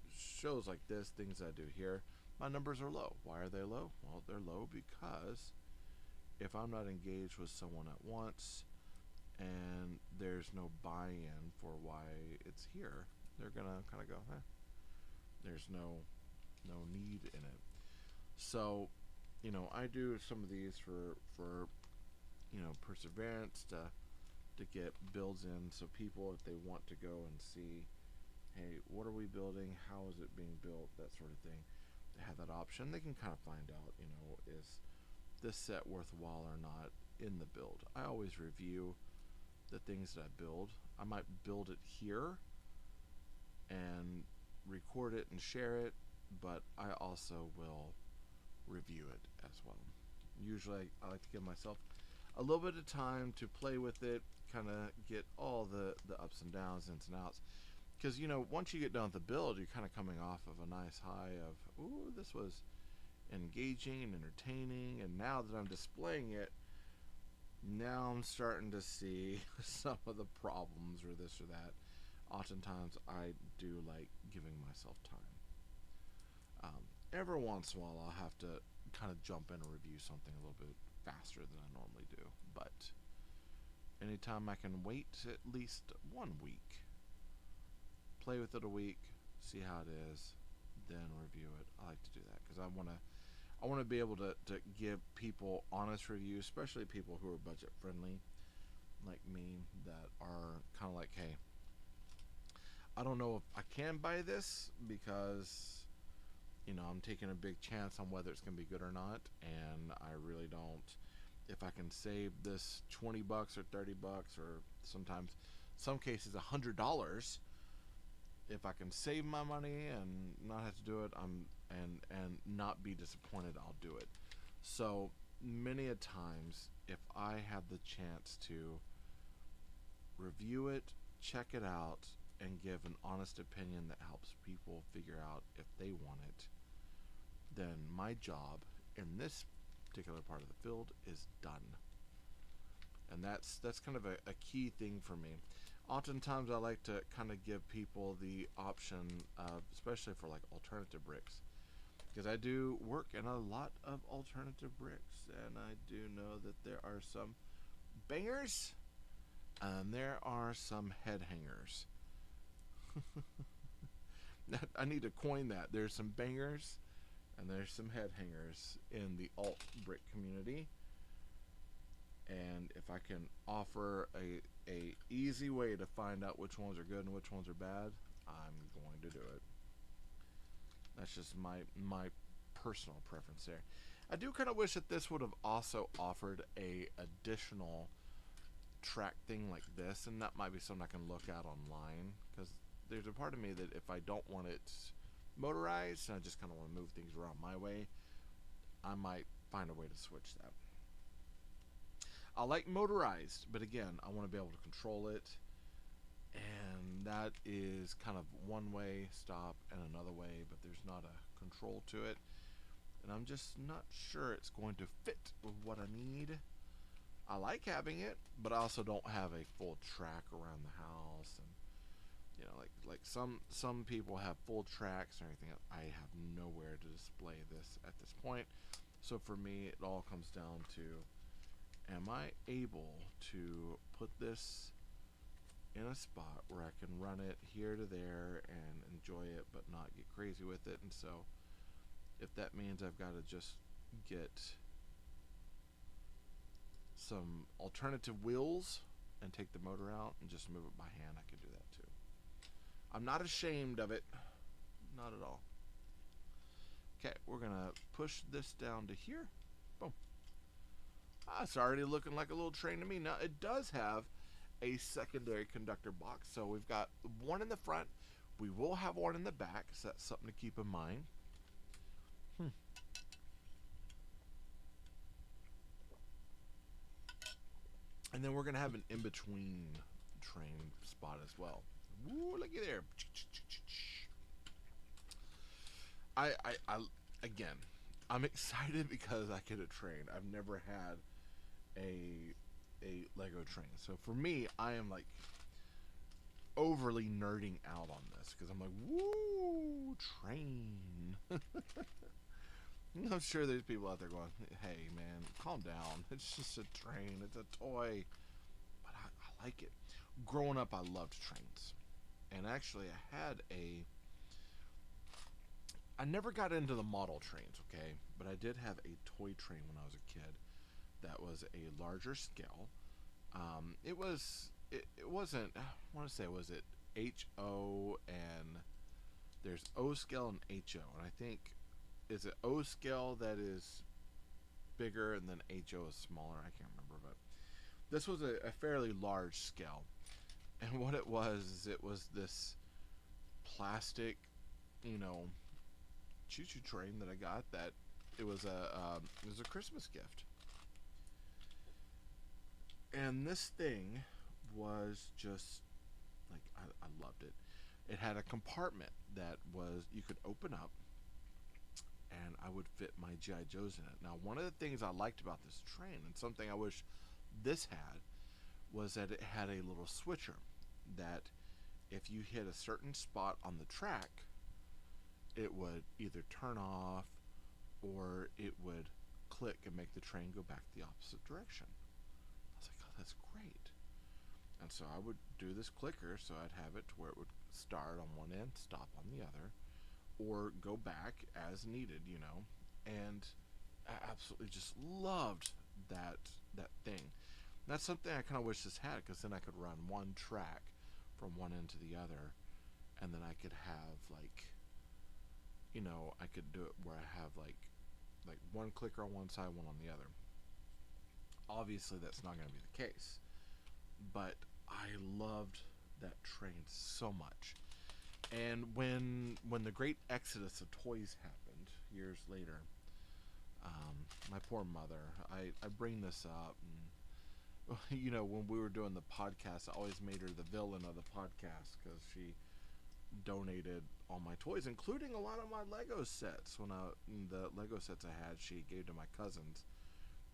shows like this, things I do here, my numbers are low. Why are they low? Well, they're low because if I'm not engaged with someone at once, and there's no buy-in for why it's here, they're gonna kind of go, there's no need in it. So, I do some of these for perseverance, to get builds in, so people, if they want to go and see, hey, what are we building, how is it being built, that sort of thing, they have that option. They can kind of find out, is this set worthwhile or not in the build. I always review the things that I build. I might build it here and record it and share it, but I also will review it as well. Usually I like to give myself a little bit of time to play with it, kind of get all the ups and downs, ins and outs, because once you get done with the build, you're kind of coming off of a nice high of, ooh, this was engaging and entertaining, and now that I'm displaying it, now I'm starting to see some of the problems or this or that. Oftentimes I do like giving myself time. Every once in a while I'll have to kind of jump in and review something a little bit faster than I normally do, but anytime I can wait at least 1 week, play with it a week, see how it is, then review it. I like to do that because I want to be able to give people honest reviews, especially people who are budget friendly like me, that are kind of like, hey, I don't know if I can buy this because I'm taking a big chance on whether it's going to be good or not, and I really don't. If I can save this $20 or $30 or sometimes, some cases, $100, if I can save my money and not have to do it, and not be disappointed, I'll do it. So many a times, if I have the chance to review it, check it out, and give an honest opinion that helps people figure out if they want it, then my job in this particular part of the field is done. And that's kind of a key thing for me. Oftentimes I like to kind of give people the option of, especially for like alternative bricks, because I do work in a lot of alternative bricks, and I do know that there are some bangers and there are some head hangers. I need to coin that. There's some bangers and there's some head hangers in the alt brick community. And if I can offer a easy way to find out which ones are good and which ones are bad, I'm going to do it. That's just my personal preference there. I do kind of wish that this would have also offered a additional track thing like this, and that might be something I can look at online, because there's a part of me that if I don't want it motorized and I just kind of want to move things around my way, I might find a way to switch that. I like motorized, but again, I want to be able to control it, and that is kind of one way stop and another way, but there's not a control to it, and I'm just not sure it's going to fit with what I need. I like having it, but I also don't have a full track around the house, and like some people have full tracks and everything. I have nowhere to display this at this point, so for me it all comes down to, am I able to put this in a spot where I can run it here to there and enjoy it but not get crazy with it. And so if that means I've got to just get some alternative wheels and take the motor out and just move it by hand, I can do that too. I'm not ashamed of it, not at all. Okay, we're gonna push this down to here. Boom. It's already looking like a little train to me. Now it does have a secondary conductor box, so we've got one in the front, we will have one in the back, so that's something to keep in mind. And then we're gonna have an in-between train spot as well. Woo, looky there. I again, I'm excited because I get a train. I've never had a Lego train, so for me, I am like overly nerding out on this because I'm like, woo, train. I'm sure there's people out there going, hey man, calm down, it's just a train, it's a toy. But I like it. Growing up, I loved trains, and actually I never got into the model trains, okay, but I did have a toy train when I was a kid that was a larger scale. It wasn't, I want to say, was it HO, and there's O scale and HO, and I think, is it O scale that is bigger and then HO is smaller? I can't remember, but this was a fairly large scale. And what it was this plastic, choo-choo train that I got, that it was a Christmas gift. And this thing was just like, I loved it. It had a compartment that was, you could open up, and I would fit my G.I. Joes in it. Now, one of the things I liked about this train, and something I wish this had, was that it had a little switcher that if you hit a certain spot on the track, it would either turn off or it would click and make the train go back the opposite direction. I was like, oh, that's great. And so I would do this clicker, so I'd have it to where it would start on one end, stop on the other, or go back as needed, you know. And I absolutely just loved that thing. That's something I kind of wish this had, because then I could run one track from one end to the other, and then I could have like, you know, I could do it where I have like one clicker on one side, one on the other. Obviously, that's not going to be the case, but I loved that train so much. And when the great exodus of toys happened years later, my poor mother, I bring this up, and you know, when we were doing the podcast, I always made her the villain of the podcast because she donated all my toys, including a lot of my Lego sets. When the Lego sets I had, she gave to my cousins.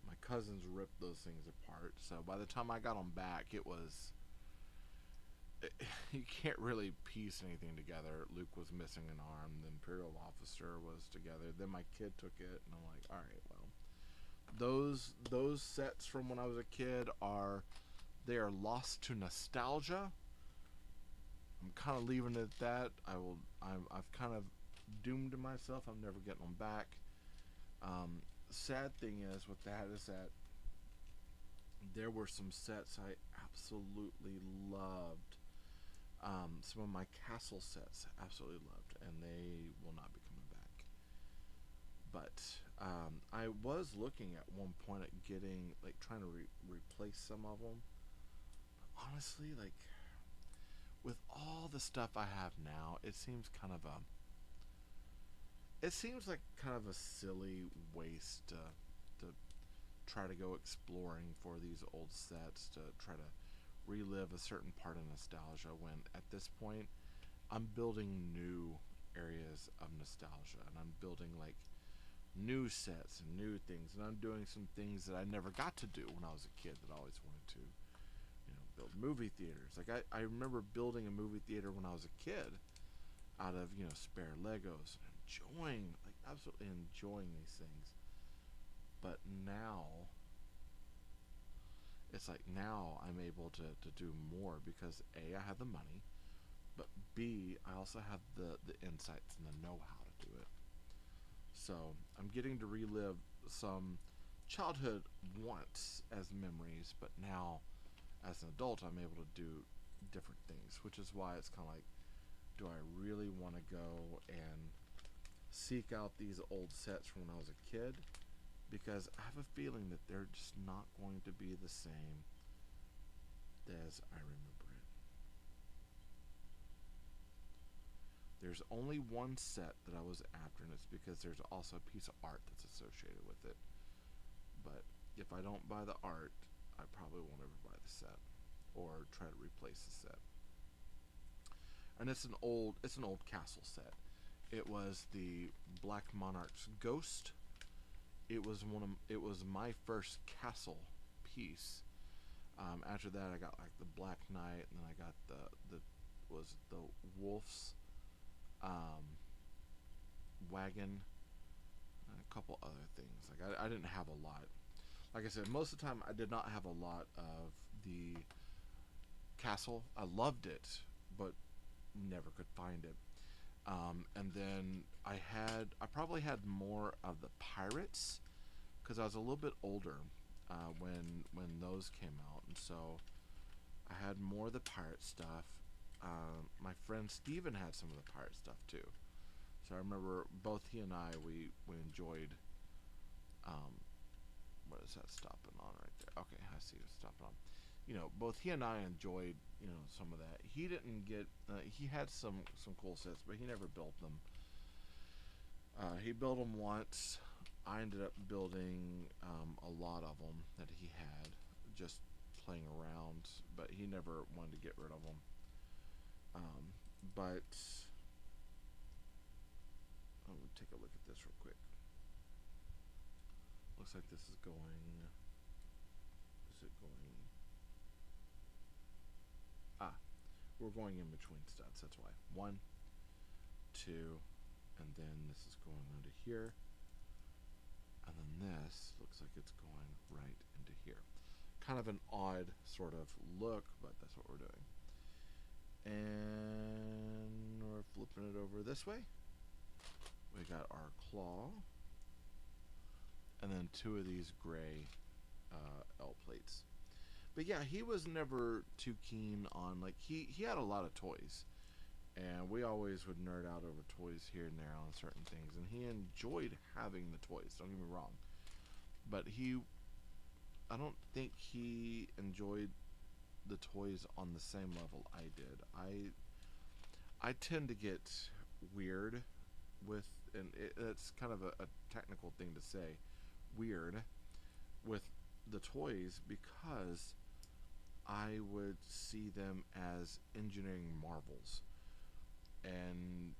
My cousins ripped those things apart. So by the time I got them back, it was you can't really piece anything together. Luke was missing an arm. The Imperial officer was together. Then my kid took it, and I'm like, all right, well, those sets from when I was a kid they are lost to nostalgia. I'm kind of leaving it at that. I've kind of doomed myself. I'm never getting them back. Sad thing is with that is that there were some sets I absolutely loved. Some of my castle sets I absolutely loved, and they will not be coming back. But I was looking at one point at getting, like, trying to replace some of them. But honestly, like, with all the stuff I have now, it seems like kind of a silly waste to try to go exploring for these old sets to try to relive a certain part of nostalgia, when at this point I'm building new areas of nostalgia, and I'm building like new sets and new things, and I'm doing some things that I never got to do when I was a kid that I always wanted to, you know, build movie theaters. Like I remember building a movie theater when I was a kid out of, you know, spare Legos, and enjoying, like, absolutely enjoying these things. But now it's like now I'm able to do more because A, I have the money, but B, I also have the insights and the know how to do it. So I'm getting to relive some childhood once as memories, but now as an adult I'm able to do different things, which is why it's kind of like, do I really want to go and seek out these old sets from when I was a kid? Because I have a feeling that they're just not going to be the same as I remember it. There's only one set that I was after, and it's because there's also a piece of art that's associated with it. But if I don't buy the art, I probably won't ever buy the set or try to replace the set. And it's an old castle set. It was the Black Monarch's Ghost. It was my first castle piece. After that, I got like the Black Knight, and then I got the Wolf's wagon, and a couple other things. Like I didn't have a lot. Like I said, most of the time I did not have a lot of the castle. I loved it, but never could find it. And then I probably had more of the pirates because I was a little bit older when those came out, and so I had more of the pirate stuff. My friend Steven had some of the pirate stuff too, so I remember both he and I we enjoyed. What is that stopping on right there? Okay, I see it stopping on. You know, both he and I enjoyed, you know, some of that. He didn't get. He had some cool sets, but he never built them. He built them once. I ended up building a lot of them that he had, just playing around. But he never wanted to get rid of them. But let me take a look at this real quick. Looks like this is going. Is it going? We're going in between studs. That's why. 1, 2, and then this is going into here, and then this looks like it's going right into here. Kind of an odd sort of look, but that's what we're doing. And we're flipping it over this way. We got our claw, and then 2 of these gray L plates. But yeah, he was never too keen on, like, he had a lot of toys, and we always would nerd out over toys here and there on certain things, and he enjoyed having the toys, don't get me wrong, but I don't think he enjoyed the toys on the same level I did. I tend to get weird with, and it's kind of a technical thing to say, weird with the toys, because I would see them as engineering marvels, and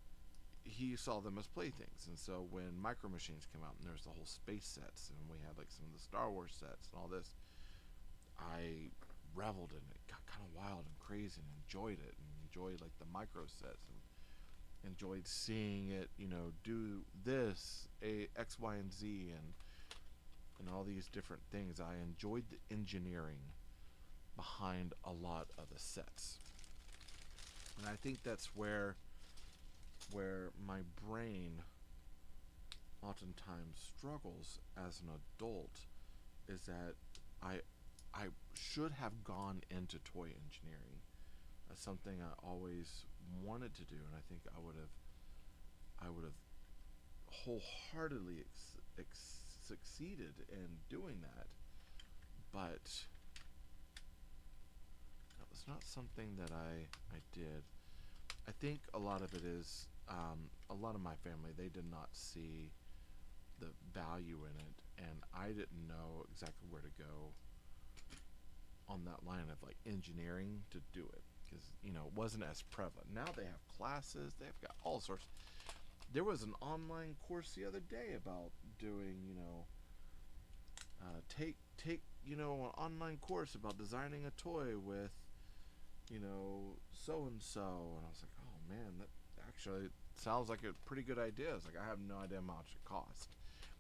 he saw them as playthings. And so when Micro Machines came out and there's the whole space sets, and we had like some of the Star Wars sets and all this, I reveled in it, got kind of wild and crazy, and enjoyed it, and enjoyed like the micro sets, and enjoyed seeing it, do this, a X, Y, and Z, and all these different things. I enjoyed the engineering behind a lot of the sets, and I think that's where my brain oftentimes struggles as an adult, is that I should have gone into toy engineering. That's something I always wanted to do, and I think I would have wholeheartedly succeeded in doing that, but that was not something that I did. I think a lot of it is, a lot of my family, they did not see the value in it, and I didn't know exactly where to go on that line of like engineering to do it, because it wasn't as prevalent. Now they have classes, they've got all sorts. There was an online course the other day about doing, take an online course about designing a toy with so and so, and I was like, oh man, that actually sounds like a pretty good idea. It's like, I have no idea how much it costs.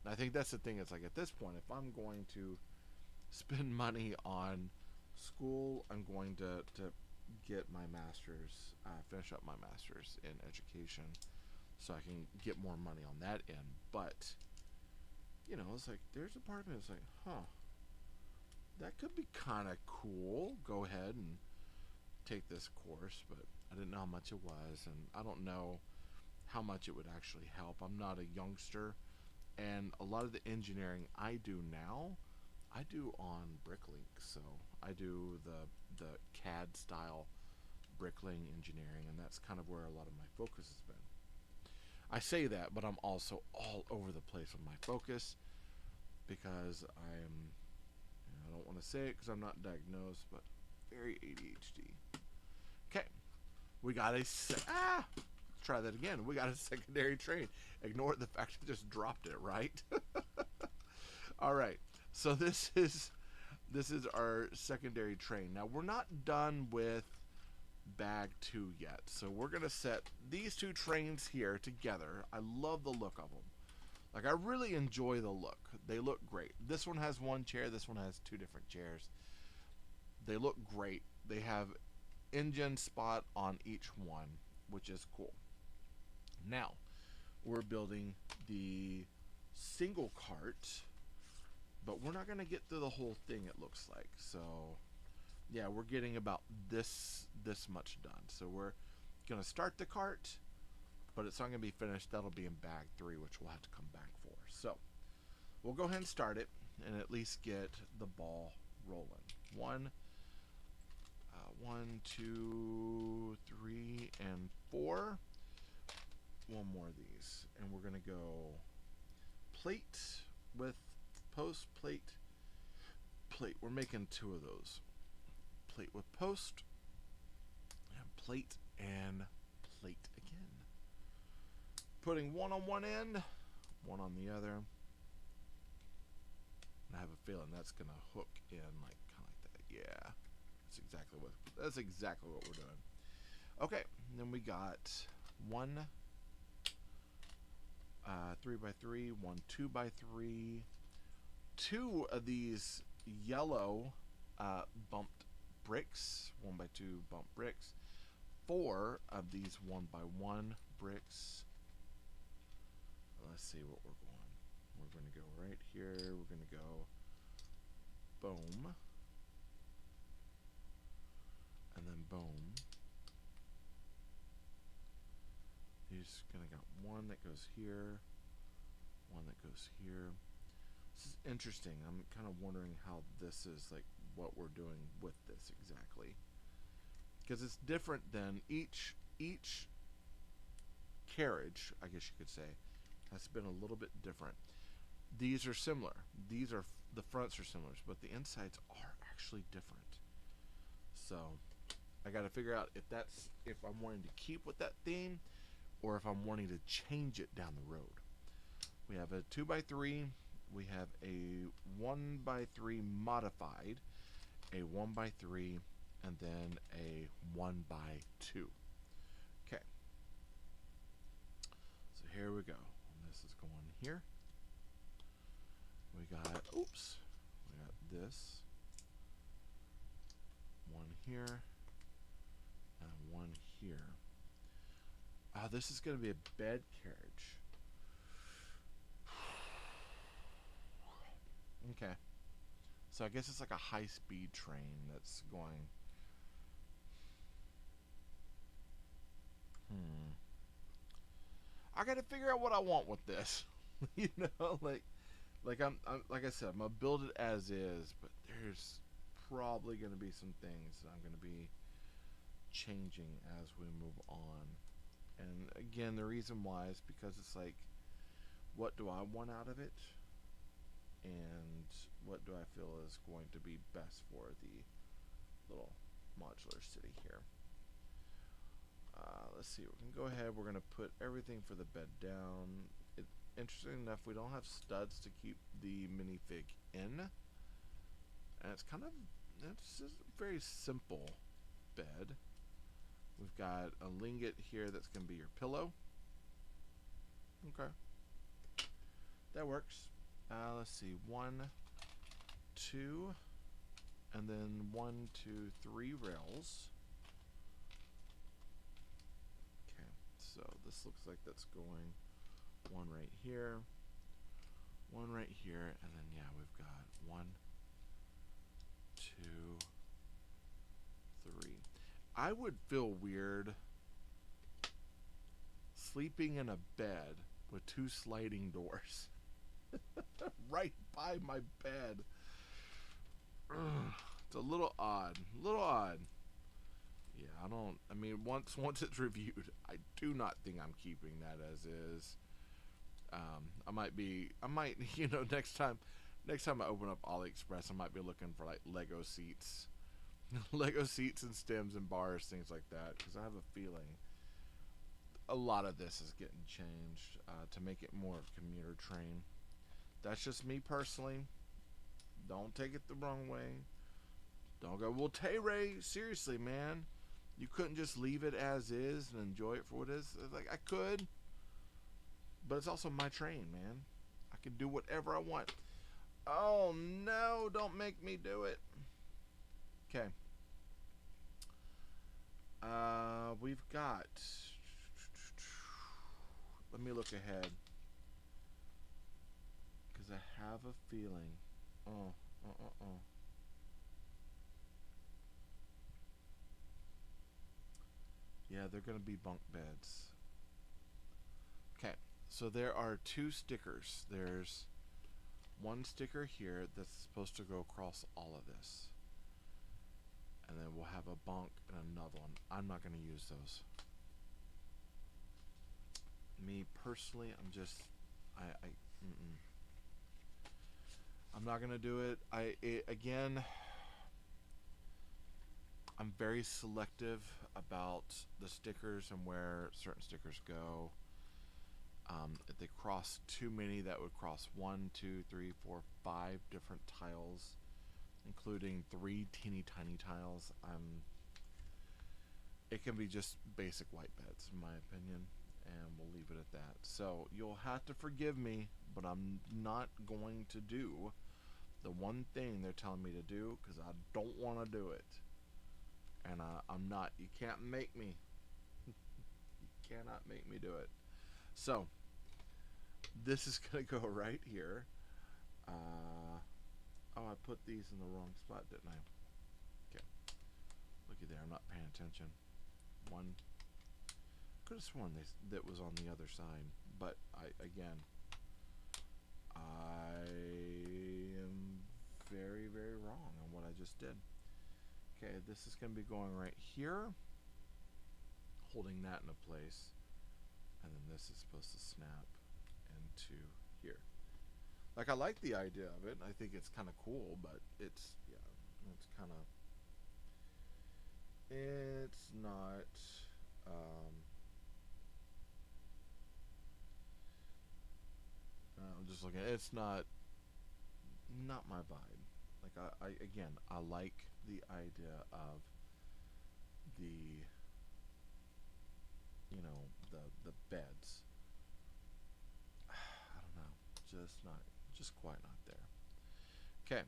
And I think that's the thing. It's like, at this point, if I'm going to spend money on school, I'm going to get my master's, finish up my master's in education, so I can get more money on that end. But it's like, there's a part of me that's like, that could be kind of cool. Go ahead and take this course, but I didn't know how much it was, and I don't know how much it would actually help. I'm not a youngster, and a lot of the engineering I do now, I do on Bricklink. So I do the CAD style bricklaying engineering, and that's kind of where a lot of my focus has been. I say that, but I'm also all over the place with my focus, because I don't want to say it because I'm not diagnosed, but very ADHD. Okay, we got let's try that again. We got a secondary train. Ignore the fact I just dropped it, right? All right, so this is our secondary train. Now we're not done with bag 2 yet, so we're gonna set these 2 trains here together. I love the look of them. Like, I really enjoy the look. They look great. This one has 1 chair, this one has 2 different chairs. They look great. They have engine spot on each one, which is cool. Now we're building the single cart, but we're not going to get through the whole thing, it looks like. So yeah, we're getting about this much done. So we're going to start the cart, but it's not going to be finished. That'll be in bag 3, which we'll have to come back for. So we'll go ahead and start it, and at least get the ball rolling. 1, 2, 3, and 4. 1 more of these, and we're gonna go plate with post, plate. We're making 2 of those. Plate with post, and plate again. Putting 1 on one end, 1 on the other. And I have a feeling that's gonna hook in like kind of like that. Yeah. That's exactly what we're doing. Okay, and then we got 1 3x3, 1 2x3, 2 of these yellow bumped bricks, 1x2 bumped bricks, 4 of these 1x1 bricks, see what we're going. We're going to go right here. We're going to go boom. And then boom. He's going to got one that goes here. One that goes here. This is interesting. I'm kind of wondering how this is like what we're doing with this exactly. Because it's different than each carriage, I guess you could say, has been a little bit different. These are similar. These are the fronts are similar, but the insides are actually different. So I got to figure out if I'm wanting to keep with that theme, or if I'm wanting to change it down the road. We have a 2x3. We have a 1x3 modified, a 1x3, and then a 1x2. Okay. So here we go. And this is going here. We got, we got this. One here. And one here. This is going to be a bed carriage. Okay. So I guess it's like a high-speed train that's going. I got to figure out what I want with this. you know, like I'm like I said, I'm gonna build it as is, but there's probably going to be some things that I'm going to be changing as we move on. And again, the reason why is because it's like, what do I want out of it? And what do I feel is going to be best for the little modular city here. Let's see, we can go ahead, we're going to put everything for the bed down. Interesting enough, we don't have studs to keep the minifig in. And it's just a very simple bed. We've got a lingot here that's going to be your pillow. Okay. That works. Let's see, 1, 2, and then 1, 2, 3 rails. Okay, so this looks like that's going one right here, one right here, and then yeah, we've got 1, 2, 3. I would feel weird sleeping in a bed with 2 sliding doors. Right by my bed. It's a little odd. Yeah, I mean, once it's reviewed, I do not think I'm keeping that as is. I might, next time I open up AliExpress, I might be looking for like Lego seats. Lego seats and stems and bars, things like that, because I have a feeling a lot of this is getting changed to make it more of a commuter train. That's just me personally. Don't take it the wrong way. Don't go, well, Tayray, seriously, man. You couldn't just leave it as is and enjoy it for what it is? Like, I could. But it's also my train, man. I can do whatever I want. Oh, no. Don't make me do it. Okay. We've got... Let me look ahead. Because I have a feeling. Yeah, they're going to be bunk beds. Okay, so there are 2 stickers. There's one sticker here that's supposed to go across all of this. And then we'll have a bunk and another one. I'm not going to use those. Me personally, I'm not going to do it. Again, I'm very selective about the stickers and where certain stickers go. If they cross too many, that would cross 1, 2, 3, 4, 5 different tiles, including 3 teeny tiny tiles. It can be just basic white beds, in my opinion, and we'll leave it at that. So you'll have to forgive me, but I'm not going to do the one thing they're telling me to do because I don't want to do it. And I'm not. You can't make me. You cannot make me do it. So This is gonna go right here. Oh, I put these in the wrong spot, didn't I? Okay. Looky there, I'm not paying attention. One. Could have sworn that was on the other side, but I am very, very wrong on what I just did. Okay, this is going to be going right here, holding that into place, and then this is supposed to snap into here. Like, I like the idea of it. I think it's kind of cool, but it's kind of, it's not, I'm just looking, it's not my vibe. Like, I like the idea of the, the beds. I don't know, just quite not there. Okay.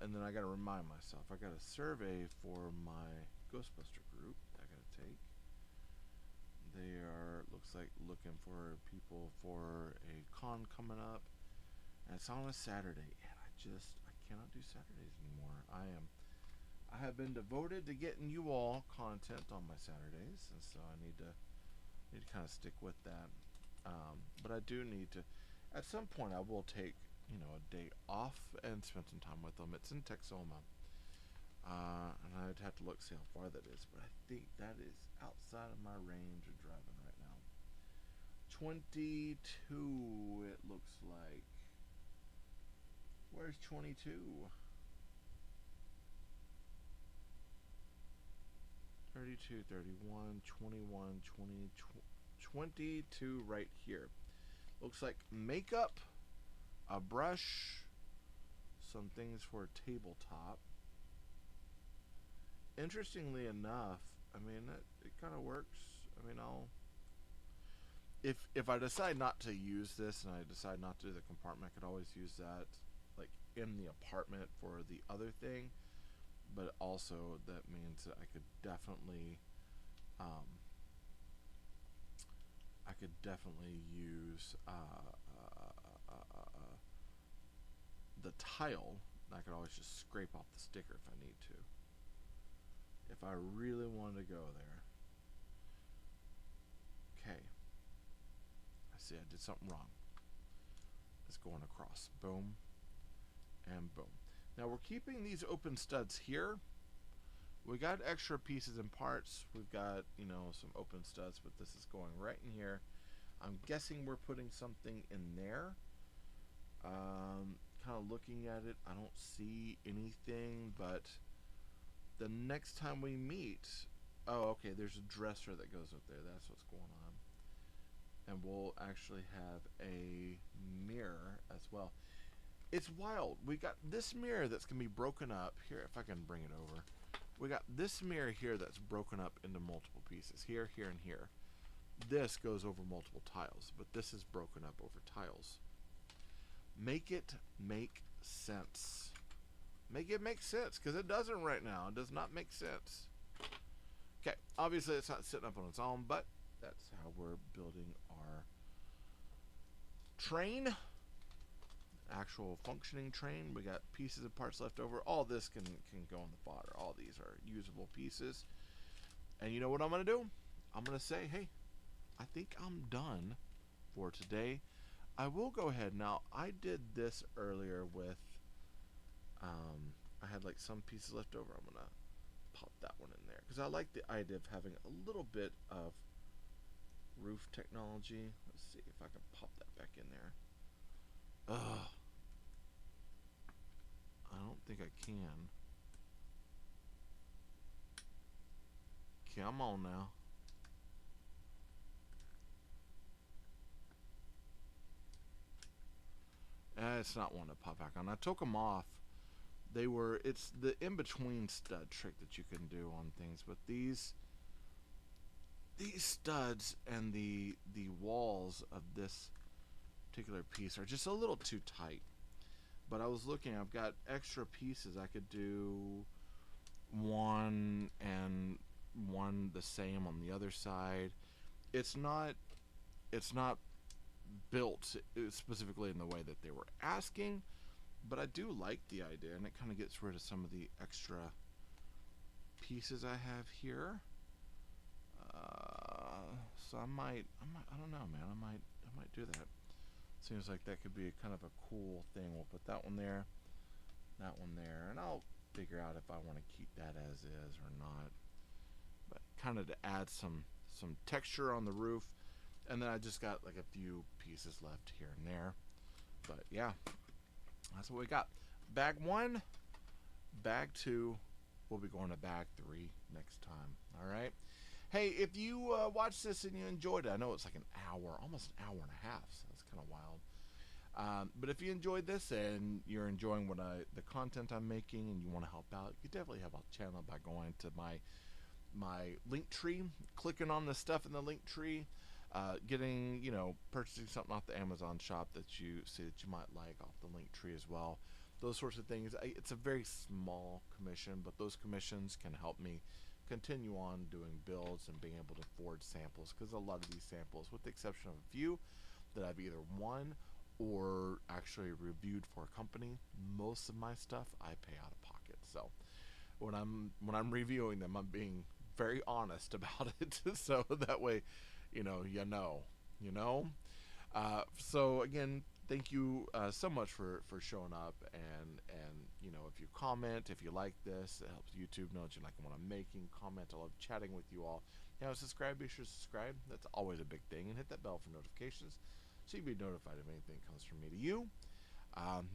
And then I got to remind myself, I got a survey for my Ghostbuster group I got to take. They are, looks like, looking for people for a con coming up, and it's on a Saturday, and I cannot do Saturdays anymore. I have been devoted to getting you all content on my Saturdays, and so I need to kind of stick with that. But I do need to, at some point, I will take a day off and spend some time with them. It's in Texoma, and I'd have to look see how far that is, but I think that is outside of my range of driving right now. 22, it looks like. Where's 22? 32, 31, 21, 20, 22 right here. Looks like makeup, a brush, some things for a tabletop. Interestingly enough, I mean, it kind of works. I mean, if I decide not to use this and I decide not to do the compartment, I could always use that like in the apartment for the other thing. But also that means that I could definitely use the tile. I could always just scrape off the sticker if I need to, if I really wanted to go there. Okay, I see I did something wrong. It's going across. Boom and boom. Now we're keeping these open studs here. We got extra pieces and parts. We've got, some open studs, but this is going right in here. I'm guessing we're putting something in there. Kind of looking at it, I don't see anything, but the next time we meet, oh, okay, there's a dresser that goes up there. That's what's going on. And we'll actually have a mirror as well. It's wild. We got this mirror that's going to be broken up. Here, if I can bring it over. We got this mirror here that's broken up into multiple pieces. Here, here, and here. This goes over multiple tiles, but this is broken up over tiles. Make it make sense. Make it make sense, because it doesn't right now. It does not make sense. Okay, obviously it's not sitting up on its own, but that's how we're building our train. Actual functioning train. We got pieces and parts left over. All this can go in the fodder. All these are usable pieces. And you know what I'm going to do? I'm going to say, hey, I think I'm done for today. I will go ahead. Now, I did this earlier with, I had like some pieces left over. I'm going to pop that one in there, because I like the idea of having a little bit of roof technology. Let's see if I can pop that back in there. Ugh. I don't think I can. Come on now. It's not one to pop back on. I took them off. It's the in-between stud trick that you can do on things, but these studs and the walls of this particular piece are just a little too tight. But I was looking, I've got extra pieces. I could do one and one the same on the other side. It's not built specifically in the way that they were asking, but I do like the idea, and it kind of gets rid of some of the extra pieces I have here. So I don't know, man. I might do that. Seems like that could be kind of a cool thing. We'll put that one there, and I'll figure out if I want to keep that as is or not. But kind of to add some texture on the roof, and then I just got like a few pieces left here and there. But yeah, that's what we got. Bag 1, bag 2. We'll be going to bag 3 next time. All right. Hey, if you watched this and you enjoyed it, I know it's like an hour, almost an hour and a half, so that's kind of wild. But if you enjoyed this and you're enjoying the content I'm making and you want to help out, you definitely help out the channel by going to my link tree, clicking on the stuff in the link tree, getting, purchasing something off the Amazon shop that you see that you might like off the link tree as well. Those sorts of things. It's a very small commission, but those commissions can help me continue on doing builds and being able to forge samples, because a lot of these samples, with the exception of a few that I've either won or actually reviewed for a company, most of my stuff I pay out of pocket. So when I'm reviewing them, I'm being very honest about it, so that way, you know. So again, thank you so much for showing up, and if you comment, if you like this, it helps YouTube know that you like what I'm making. Comment. I love chatting with you all. Subscribe. Be sure to subscribe. That's always a big thing, and hit that bell for notifications so you'll be notified if anything comes from me to you.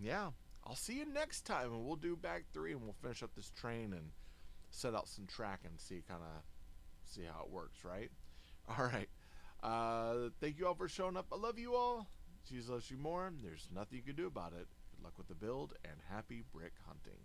Yeah, I'll see you next time, and we'll do bag 3, and we'll finish up this train and set out some track and see how it works, right? All right. Thank you all for showing up. I love you all. Jesus loves you more. There's nothing you can do about it. Good luck with the build, and happy brick hunting.